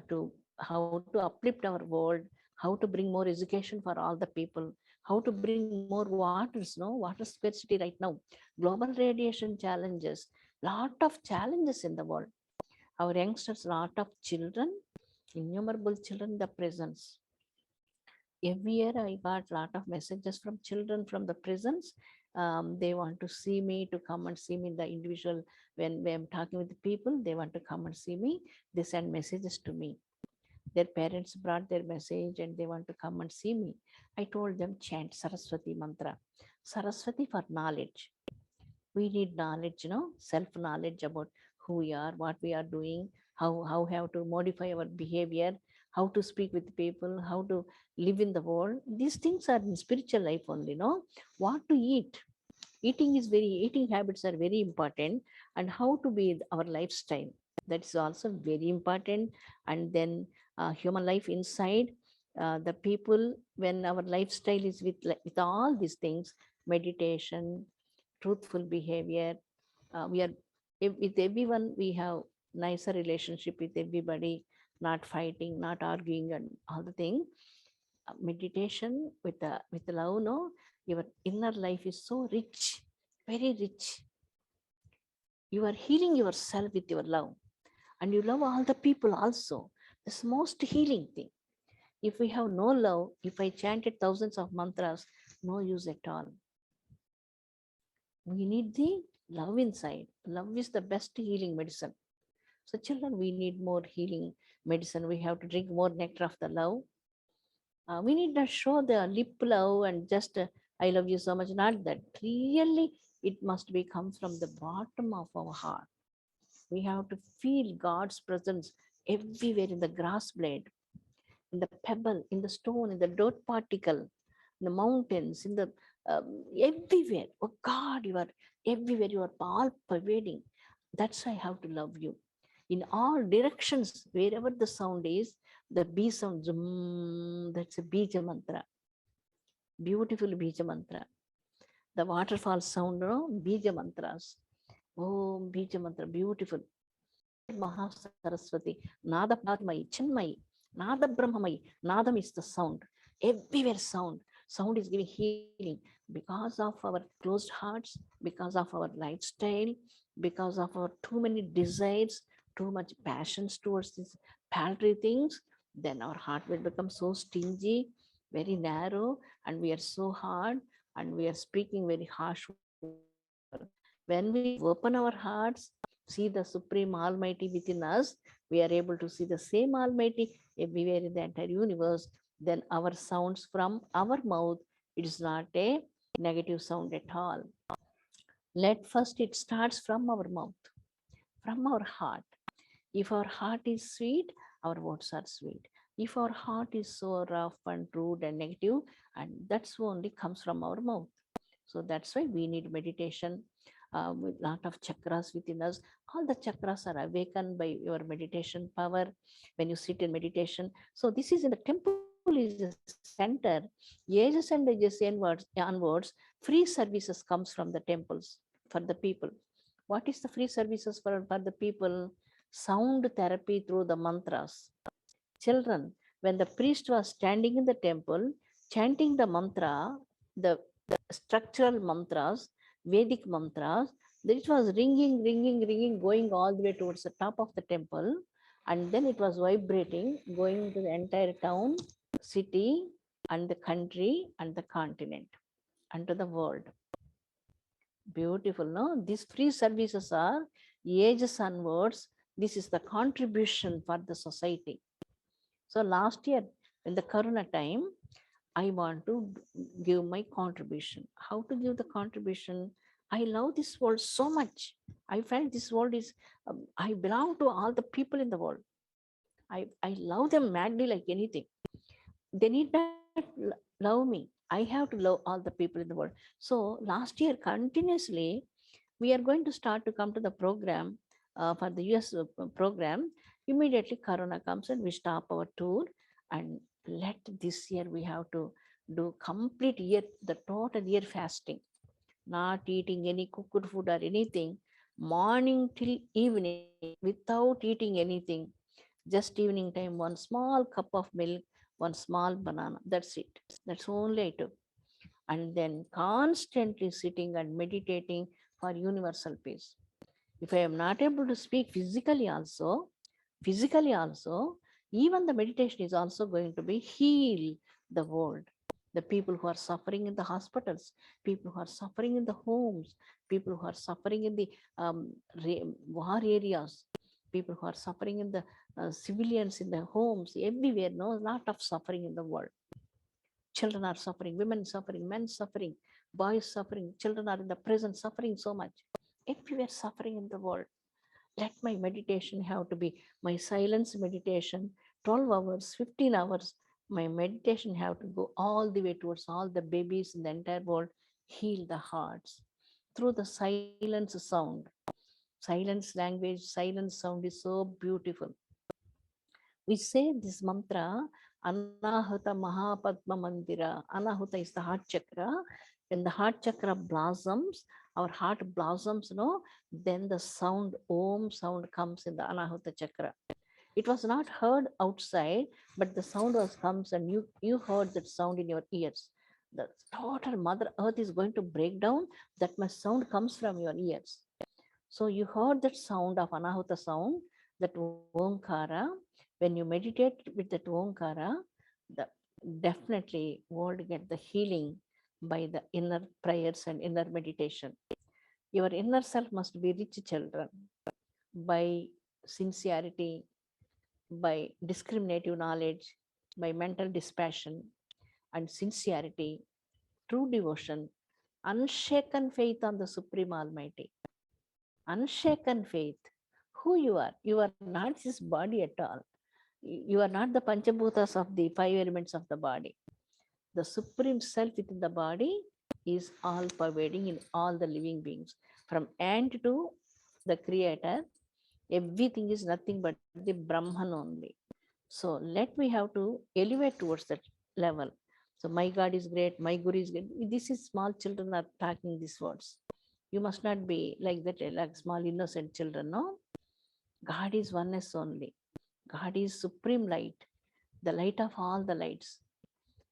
to how to uplift our world, how to bring more education for all the people, how to bring more waters, water scarcity right now, global radiation challenges, lot of challenges in the world. Our youngsters, lot of children, innumerable children in the presence. Every year I got lot of messages from children from the prisons. They want to see me, to come and see me in the individual. When I'm talking with the people, they want to come and see me. They send messages to me. Their parents brought their message and they want to come and see me. I told them, chant Saraswati mantra. Saraswati for knowledge. We need knowledge, self knowledge about who we are, what we are doing, how have to modify our behavior, how to speak with people, how to live in the world. These things are in spiritual life only, what to eat. Eating habits are very important, and how to be our lifestyle, that is also very important. And then human life inside, the people, when our lifestyle is with all these things, meditation, truthful behavior, we are with everyone, we have nicer relationship with everybody, not fighting, not arguing, and all the thing. Meditation with the love, no, your inner life is so rich, very rich. You are healing yourself with your love, and you love all the people also. This most healing thing. If we have no love, if I chanted thousands of mantras, no use at all. We need the love inside. Love is the best healing medicine. So children, we need more healing medicine. We have to drink more nectar of the love. We need not show the lip love and just I love you so much. Not that. Really, it must be come from the bottom of our heart. We have to feel God's presence everywhere, in the grass blade, in the pebble, in the stone, in the dirt particle, in the mountains, in the everywhere. Oh God, you are everywhere. You are all pervading. That's why I have to love you. In all directions, wherever the sound is, the B sound, that's a Bija mantra. Beautiful Bija mantra. The waterfall sound, Bija mantras. Oh, Bija mantra, beautiful. Mahasaraswati, Nada Padmai, Chinmai, Nada Brahmamai. Nadam is the sound. Everywhere sound. Sound is giving healing because of our closed hearts, because of our lifestyle, because of our too many desires, too much passions towards these paltry things. Then our heart will become so stingy, very narrow, and we are so hard, and we are speaking very harsh words to other people. When we open our hearts, see the Supreme Almighty within us, we are able to see the same Almighty everywhere in the entire universe. Then our sounds from our mouth, it is not a negative sound at all. Let first it starts from our mouth, from our heart. If our heart is sweet, our words are sweet. If our heart is so rough and rude and negative, and that's only comes from our mouth. So that's why we need meditation with lot of chakras within us. All the chakras are awakened by your meditation power when you sit in meditation. So this is in the temple is a center. Ages and ages onwards, free services comes from the temples for the people. What is the free services for the people? Sound therapy through the mantras. Children, when the priest was standing in the temple, chanting the mantra, the structural mantras, Vedic mantras, then it was ringing, ringing, ringing, going all the way towards the top of the temple. And then it was vibrating, going to the entire town, city, and the country, and the continent, and to the world. Beautiful, no? These free services are ages onwards. This is the contribution for the society. So last year, in the Corona time, I want to give my contribution. How to give the contribution? I love this world so much. I felt this world is, I belong to all the people in the world. I love them madly like anything. They need not love me. I have to love all the people in the world. So last year, continuously, we are going to start to come to the program for the US program. Immediately Corona comes and we stop our tour, and let this year we have to do complete year, the total year fasting, not eating any cooked food or anything, morning till evening without eating anything, just evening time, one small cup of milk, one small banana. That's it. That's only I took. And then constantly sitting and meditating for universal peace. If I am not able to speak physically also, even the meditation is also going to be heal the world. The people who are suffering in the hospitals, people who are suffering in the homes, people who are suffering in the war areas, people who are suffering in the civilians in the homes, everywhere, no, lot of suffering in the world. Children are suffering, women suffering, men suffering, boys suffering, children are in the prison suffering so much. Everywhere suffering in the world. Let my meditation have to be my silence meditation, 12 hours, 15 hours. My meditation have to go all the way towards all the babies in the entire world, heal the hearts through the silence sound. Silence language, silence sound is so beautiful. We say this mantra, Anahata Mahapadma Mandira. Anahuta is the heart chakra. When the heart chakra blossoms, our heart blossoms, no, then the sound, Om sound comes in the Anahuta chakra. It was not heard outside, but the sound was comes and you heard that sound in your ears. The total Mother Earth is going to break down. That much sound comes from your ears. So you heard that sound of Anahuta sound, that Omkara. When you meditate with that Omkara, the definitely world get the healing by the inner prayers and inner meditation. Your inner self must be rich children by sincerity, by discriminative knowledge, by mental dispassion and sincerity, true devotion, unshaken faith on the Supreme Almighty. Unshaken faith. Who you are? You are not this body at all. You are not the Panchabhutas of the five elements of the body. The Supreme Self within the body is all pervading in all the living beings. From ant to the Creator, everything is nothing but the Brahman only. So let me have to elevate towards that level. So my God is great, my Guru is great. This is small children are talking these words. You must not be like that, like small innocent children. No, God is oneness only. God is supreme light, the light of all the lights.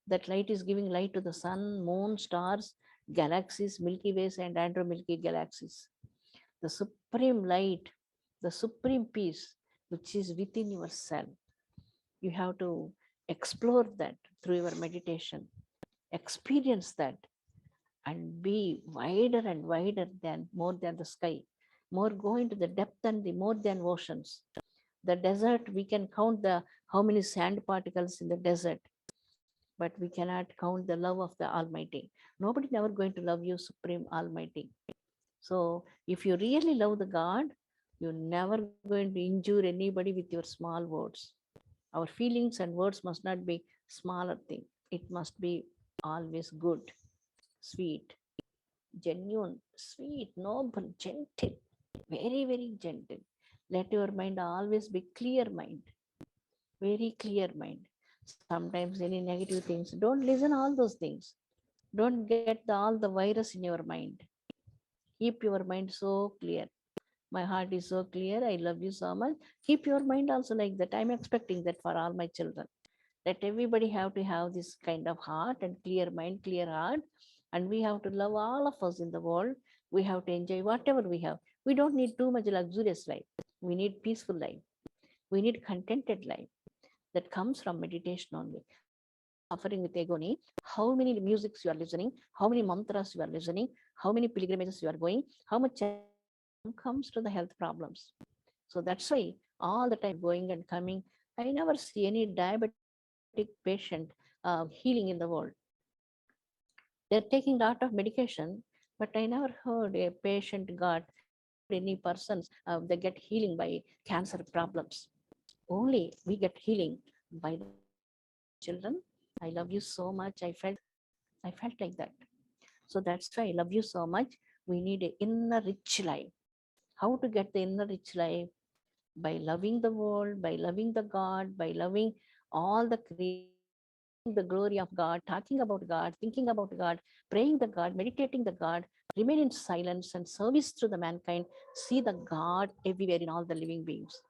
That light is giving light to the sun, moon, stars, galaxies, Milky Ways, and Andro Milky galaxies. The supreme light, the supreme peace, which is within yourself. You have to explore that through your meditation, experience that, and be wider and wider than more than the sky. More go into the depth and the more than oceans. The desert, we can count the how many sand particles in the desert, but we cannot count the love of the Almighty. Nobody never going to love you, Supreme Almighty. So if you really love the God, you're never going to injure anybody with your small words. Our feelings and words must not be smaller thing. It must be always good, sweet, genuine, sweet, noble, gentle, very, very gentle. Let your mind always be clear mind, very clear mind. Sometimes any negative things, don't listen all those things. Don't get all the virus in your mind. Keep your mind so clear. My heart is so clear. I love you so much. Keep your mind also like that. I'm expecting that for all my children. That everybody have to have this kind of heart and clear mind, clear heart. And we have to love all of us in the world. We have to enjoy whatever we have. We don't need too much luxurious life. We need peaceful life. We need contented life that comes from meditation only. Suffering with agony, how many musics you are listening, how many mantras you are listening, how many pilgrimages you are going, how much comes to the health problems. So that's why all the time going and coming, I never see any diabetic patient healing in the world. They're taking lot of medication, but I never heard a patient got, never heard any persons they get healing by cancer problems. Only we get healing by the children. I love you so much. I felt like that. So that's why I love you so much. We need an inner rich life. How to get the inner rich life? By loving the world, by loving the God, by loving all the creation, seeing the glory of God, talking about God, thinking about God, praying the God, meditating the God, remain in silence and service to the mankind, see the God everywhere in all the living beings.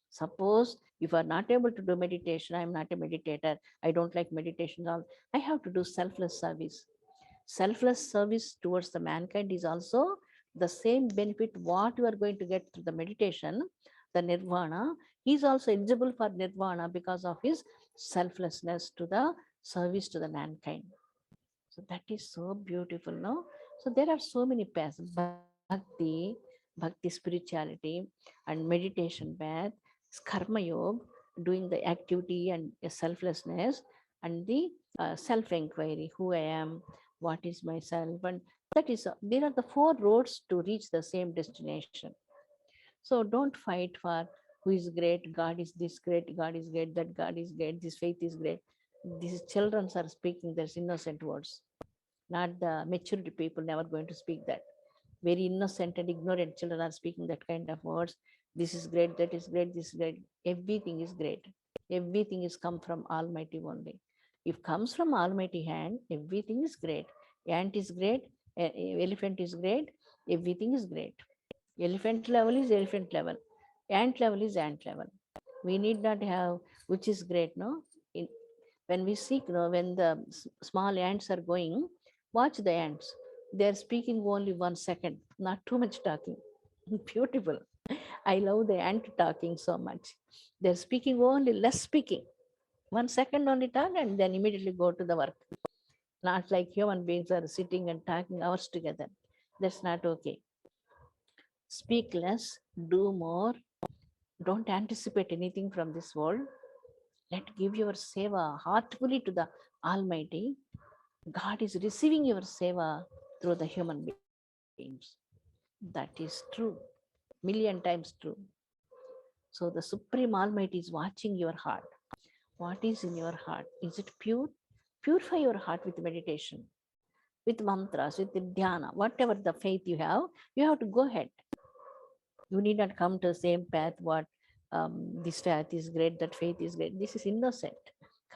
Suppose if you are not able to do meditation, I am not a meditator, I don't like meditation, all I have to do selfless service. Selfless service towards the mankind is also the same benefit what you are going to get through the meditation, the nirvana. He is also eligible for nirvana because of his selflessness to the service to the mankind. So that is so beautiful, no? So there are so many paths: bhakti, bhakti spirituality, and meditation path, karma yoga, doing the activity and selflessness, and the self inquiry, who I am, what is myself, and that is there are the four roads to reach the same destination. So don't fight for who is great, God is this great, God is great, that God is great, this faith is great. These children are speaking their innocent words, not the maturity people never going to speak that. Very innocent and ignorant children are speaking that kind of words. This is great, that is great, this is great. Everything is great. Everything is come from Almighty only. If comes from Almighty hand, everything is great. Ant is great, elephant is great, everything is great. Elephant level is elephant level. Ant level is ant level. We need not have which is great, no? In, when we seek, no, when the small ants are going, watch the ants. They are speaking only 1 second, not too much talking. Beautiful. I love the ant talking so much. They're speaking only less speaking. 1 second only talk and then immediately go to the work. Not like human beings are sitting and talking hours together. That's not okay. Speak less, do more. Don't anticipate anything from this world. Let give your seva heartfully to the Almighty. God is receiving your seva through the human beings. That is true, million times true. So the Supreme Almighty is watching your heart. What is in your heart? Is it pure? Purify your heart with meditation, with mantras, with dhyana, whatever the faith you have to go ahead. You need not come to the same path. What this faith is great, that faith is great. This is innocent,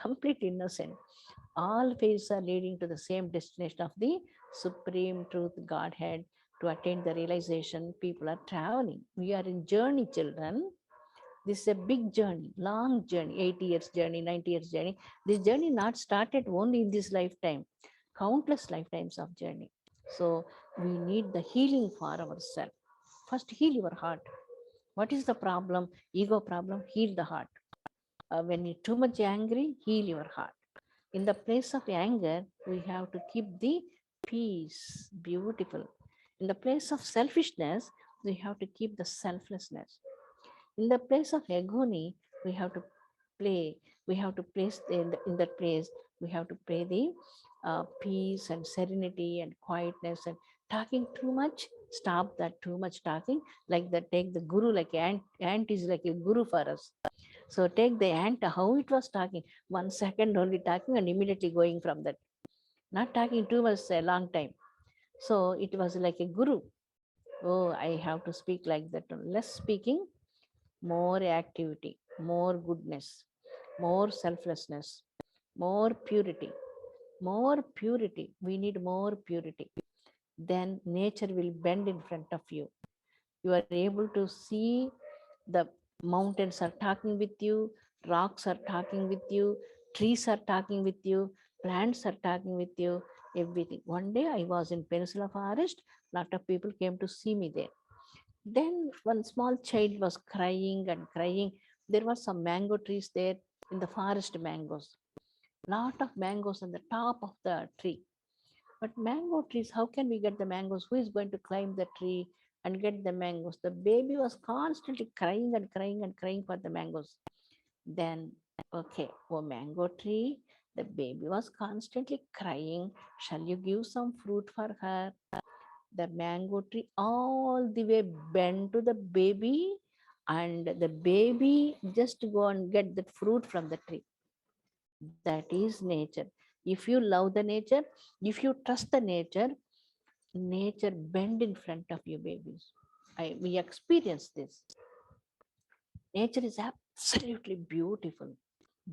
complete innocent. All faiths are leading to the same destination of the supreme truth, Godhead. To attain the realization, people are traveling. We are in journey, children. This is a big journey, long journey, 80 years journey, 90 years journey. This journey not started only in this lifetime, countless lifetimes of journey. So we need the healing for ourselves. First, heal your heart. What is the problem? Ego problem, heal the heart. When you're too much angry, heal your heart. In the place of anger, we have to keep the peace, beautiful. In the place of selfishness, we have to keep the selflessness. In the place of agony, we have to play. We have to place in that place. We have to play the peace and serenity and quietness and talking too much. Stop that too much talking. Like that, take the guru like ant. Ant is like a guru for us. So take the ant how it was talking. 1 second only talking and immediately going from that. Not talking too much a long time. So it was like a guru. Oh, I have to speak like that. Less speaking, more activity, more goodness, more selflessness, more purity, more purity. We need more purity. Then nature will bend in front of you. You are able to see the mountains are talking with you, rocks are talking with you, trees are talking with you, plants are talking with you, everything. One day I was in Peninsula Forest, lot of people came to see me there. Then one small child was crying and crying. There were some mango trees there in the forest mangoes. Lot of mangoes on the top of the tree. But mango trees, how can we get the mangoes? Who is going to climb the tree and get the mangoes? The baby was constantly crying and crying and crying for the mangoes. Then, okay, oh mango tree, the baby was constantly crying. Shall you give some fruit for her? The mango tree all the way bent to the baby, and the baby just go and get that fruit from the tree. That is nature. If you love the nature, if you trust the nature, nature bend in front of you, babies. We experience this. Nature is absolutely beautiful,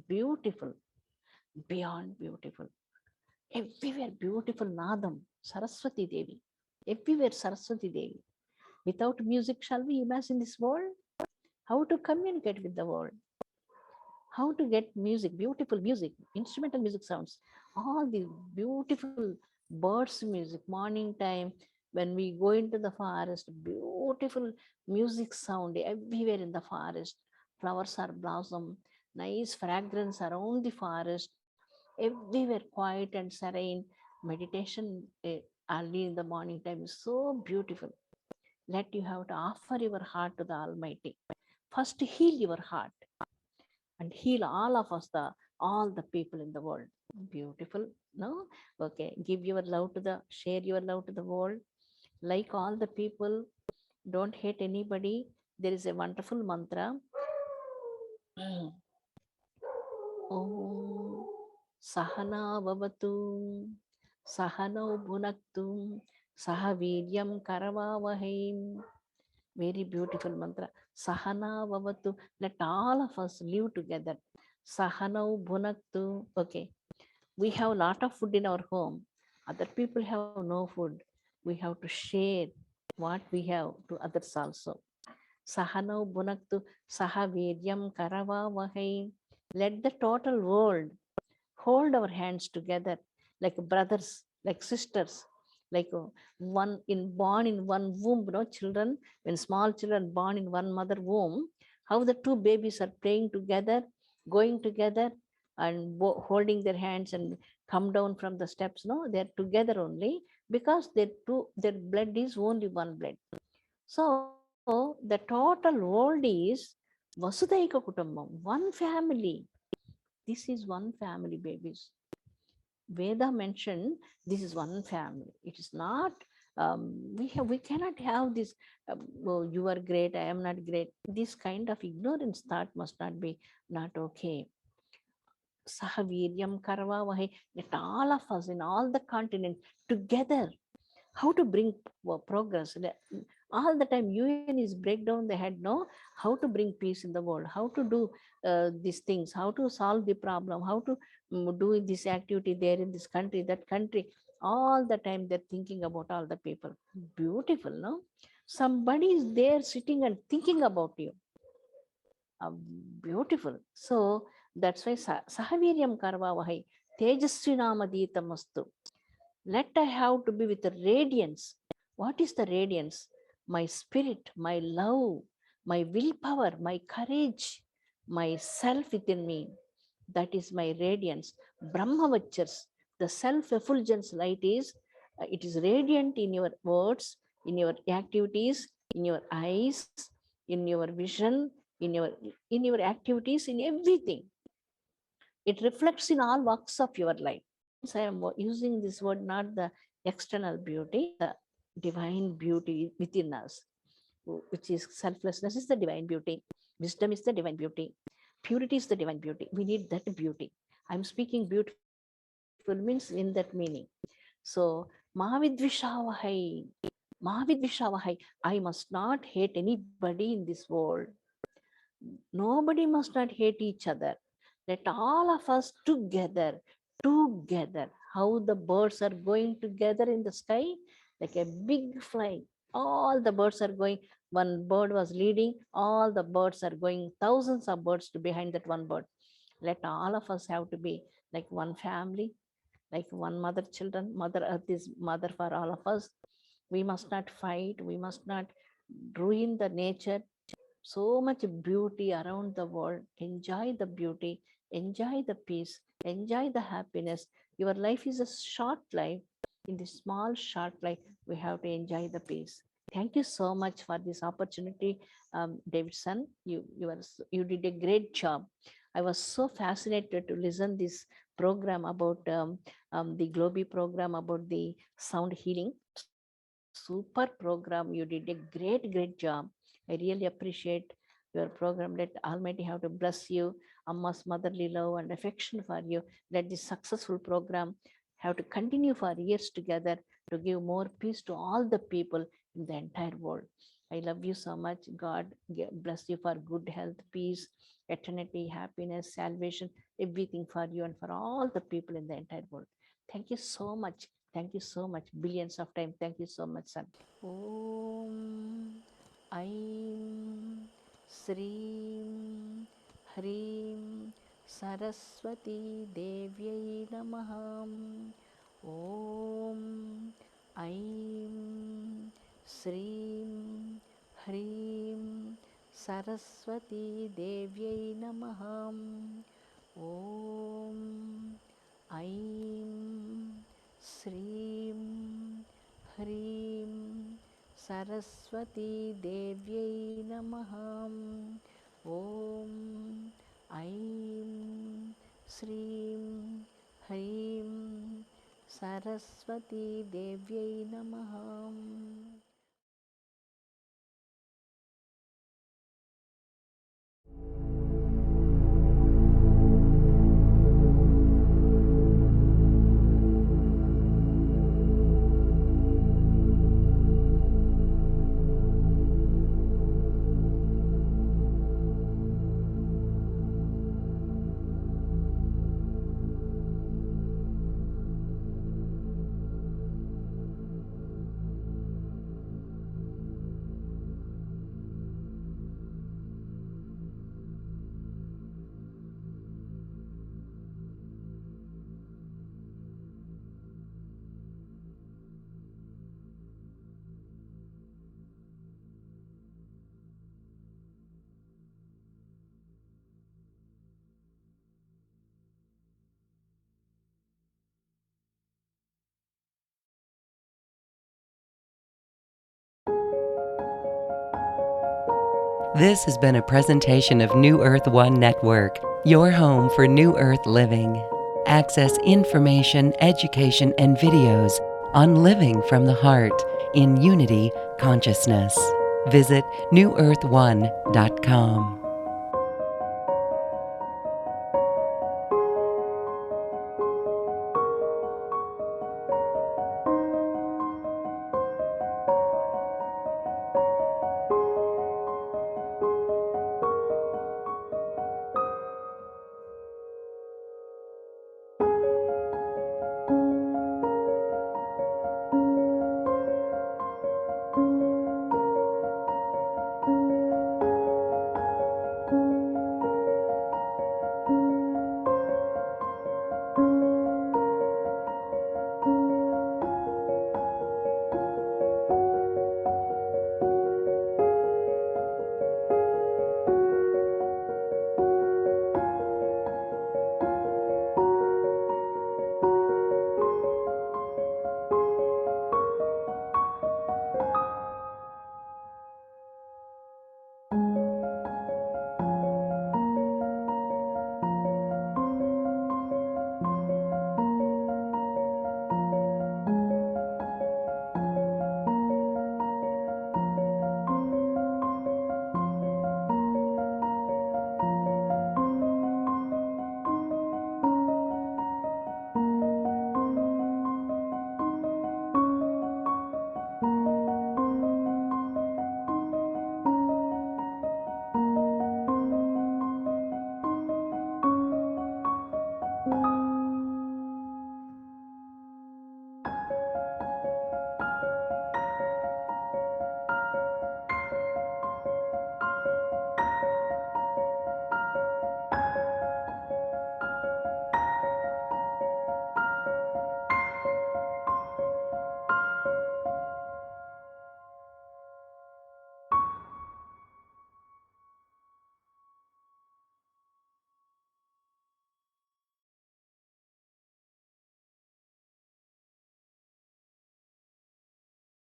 beautiful, beyond beautiful. Everywhere beautiful nadam, Saraswati Devi. Everywhere Saraswati Devi. Without music, shall we imagine this world? How to communicate with the world? How to get music, beautiful music, instrumental music sounds, all the beautiful birds music, morning time, when we go into the forest, beautiful music sound everywhere in the forest. Flowers are blossom, nice fragrance around the forest, everywhere quiet and serene. Meditation early in the morning time is so beautiful. Let you have to offer your heart to the Almighty. first heal your heart and heal all of us, all the people in the world. Beautiful, no? Okay, give your love to share your love to the world. Like all the people, don't hate anybody. There is a wonderful mantra. Om Sahana Vavatu Sahano Bhunaktu Sahaviryam Karavavahim. Very beautiful mantra. Sahana Vavatu. Let all of us live together. Sahano Bhunaktu. Okay. We have a lot of food in our home. Other people have no food. We have to share what we have to others also. Sahano Bhunaktu Sahaviryam Karavavahim. Let the total world hold our hands together like brothers, like sisters, like one in born in one womb. No, children, when small children born in one mother womb, how the two babies are playing together, going together, and holding their hands and come down from the steps. No, they're together only because their blood is only one blood. So the total world is Vasudhaika Kutumbam, one family. This is one family, babies. Veda mentioned this is one family. It is not. We cannot have this. Oh, you are great. I am not great. This kind of ignorance thought must not be not okay. Sahaviryam Karavavahe. Let all of us in all the continent together. How to bring progress? All the time UN is break down the head. No, how to bring peace in the world, how to do these things, how to solve the problem, how to do this activity there in this country, that country. All the time they're thinking about all the people. Beautiful, no? Somebody is there sitting and thinking about you. Beautiful. So that's why Sahaviryam Karvavahai Tejasvinamadiitamastu. Let I have to be with the radiance. What is the radiance? My spirit, my love, my willpower, my courage, my self within me. That is my radiance. Brahmavachars, the self-effulgence light is, it is radiant in your words, in your activities, in your eyes, in your vision, in your activities, in everything. It reflects in all walks of your life. I am using this word, not the external beauty, the divine beauty within us, which is selflessness is the divine beauty, wisdom is the divine beauty, purity is the divine beauty. We need that beauty. I'm speaking beautiful means in that meaning. So Mahavidvishavahai, Mahavidvishavahai, I must not hate anybody in this world. Nobody must not hate each other. Let all of us together, together. How the birds are going together in the sky, like a big fly. All the birds are going. One bird was leading. All the birds are going. Thousands of birds to behind that one bird. Let all of us have to be like one family, like one mother, children. Mother Earth is mother for all of us. We must not fight. We must not ruin the nature. So much beauty around the world. Enjoy the beauty, enjoy the peace, enjoy the happiness. Your life is a short life. In this small short life, we have to enjoy the peace. Thank you so much for this opportunity, Davidson. You did a great job. I was so fascinated to listen this program about the Globi program about the sound healing. Super program. You did a great job. I really appreciate your program. Let Almighty have to bless you. Amma's motherly love and affection for you. Let this successful program have to continue for years together to give more peace to all the people in the entire world. I love you so much. God bless you for good health, peace, eternity, happiness, salvation, everything for you and for all the people in the entire world. Thank you so much. Thank you so much. Billions of times. Thank you so much, son. Om Aim Srim Hrim Saraswati Devyai Namaha. Om Aim Srim Hrim Saraswati Devyai Namaha. Om Aim Srim Hrim Saraswati Devyai Namaha. Om Aim Srim Hrim Saraswati Devyai Namaha. This has been a presentation of New Earth One Network, your home for New Earth living. Access information, education, and videos on living from the heart in unity consciousness. Visit newearth1.com.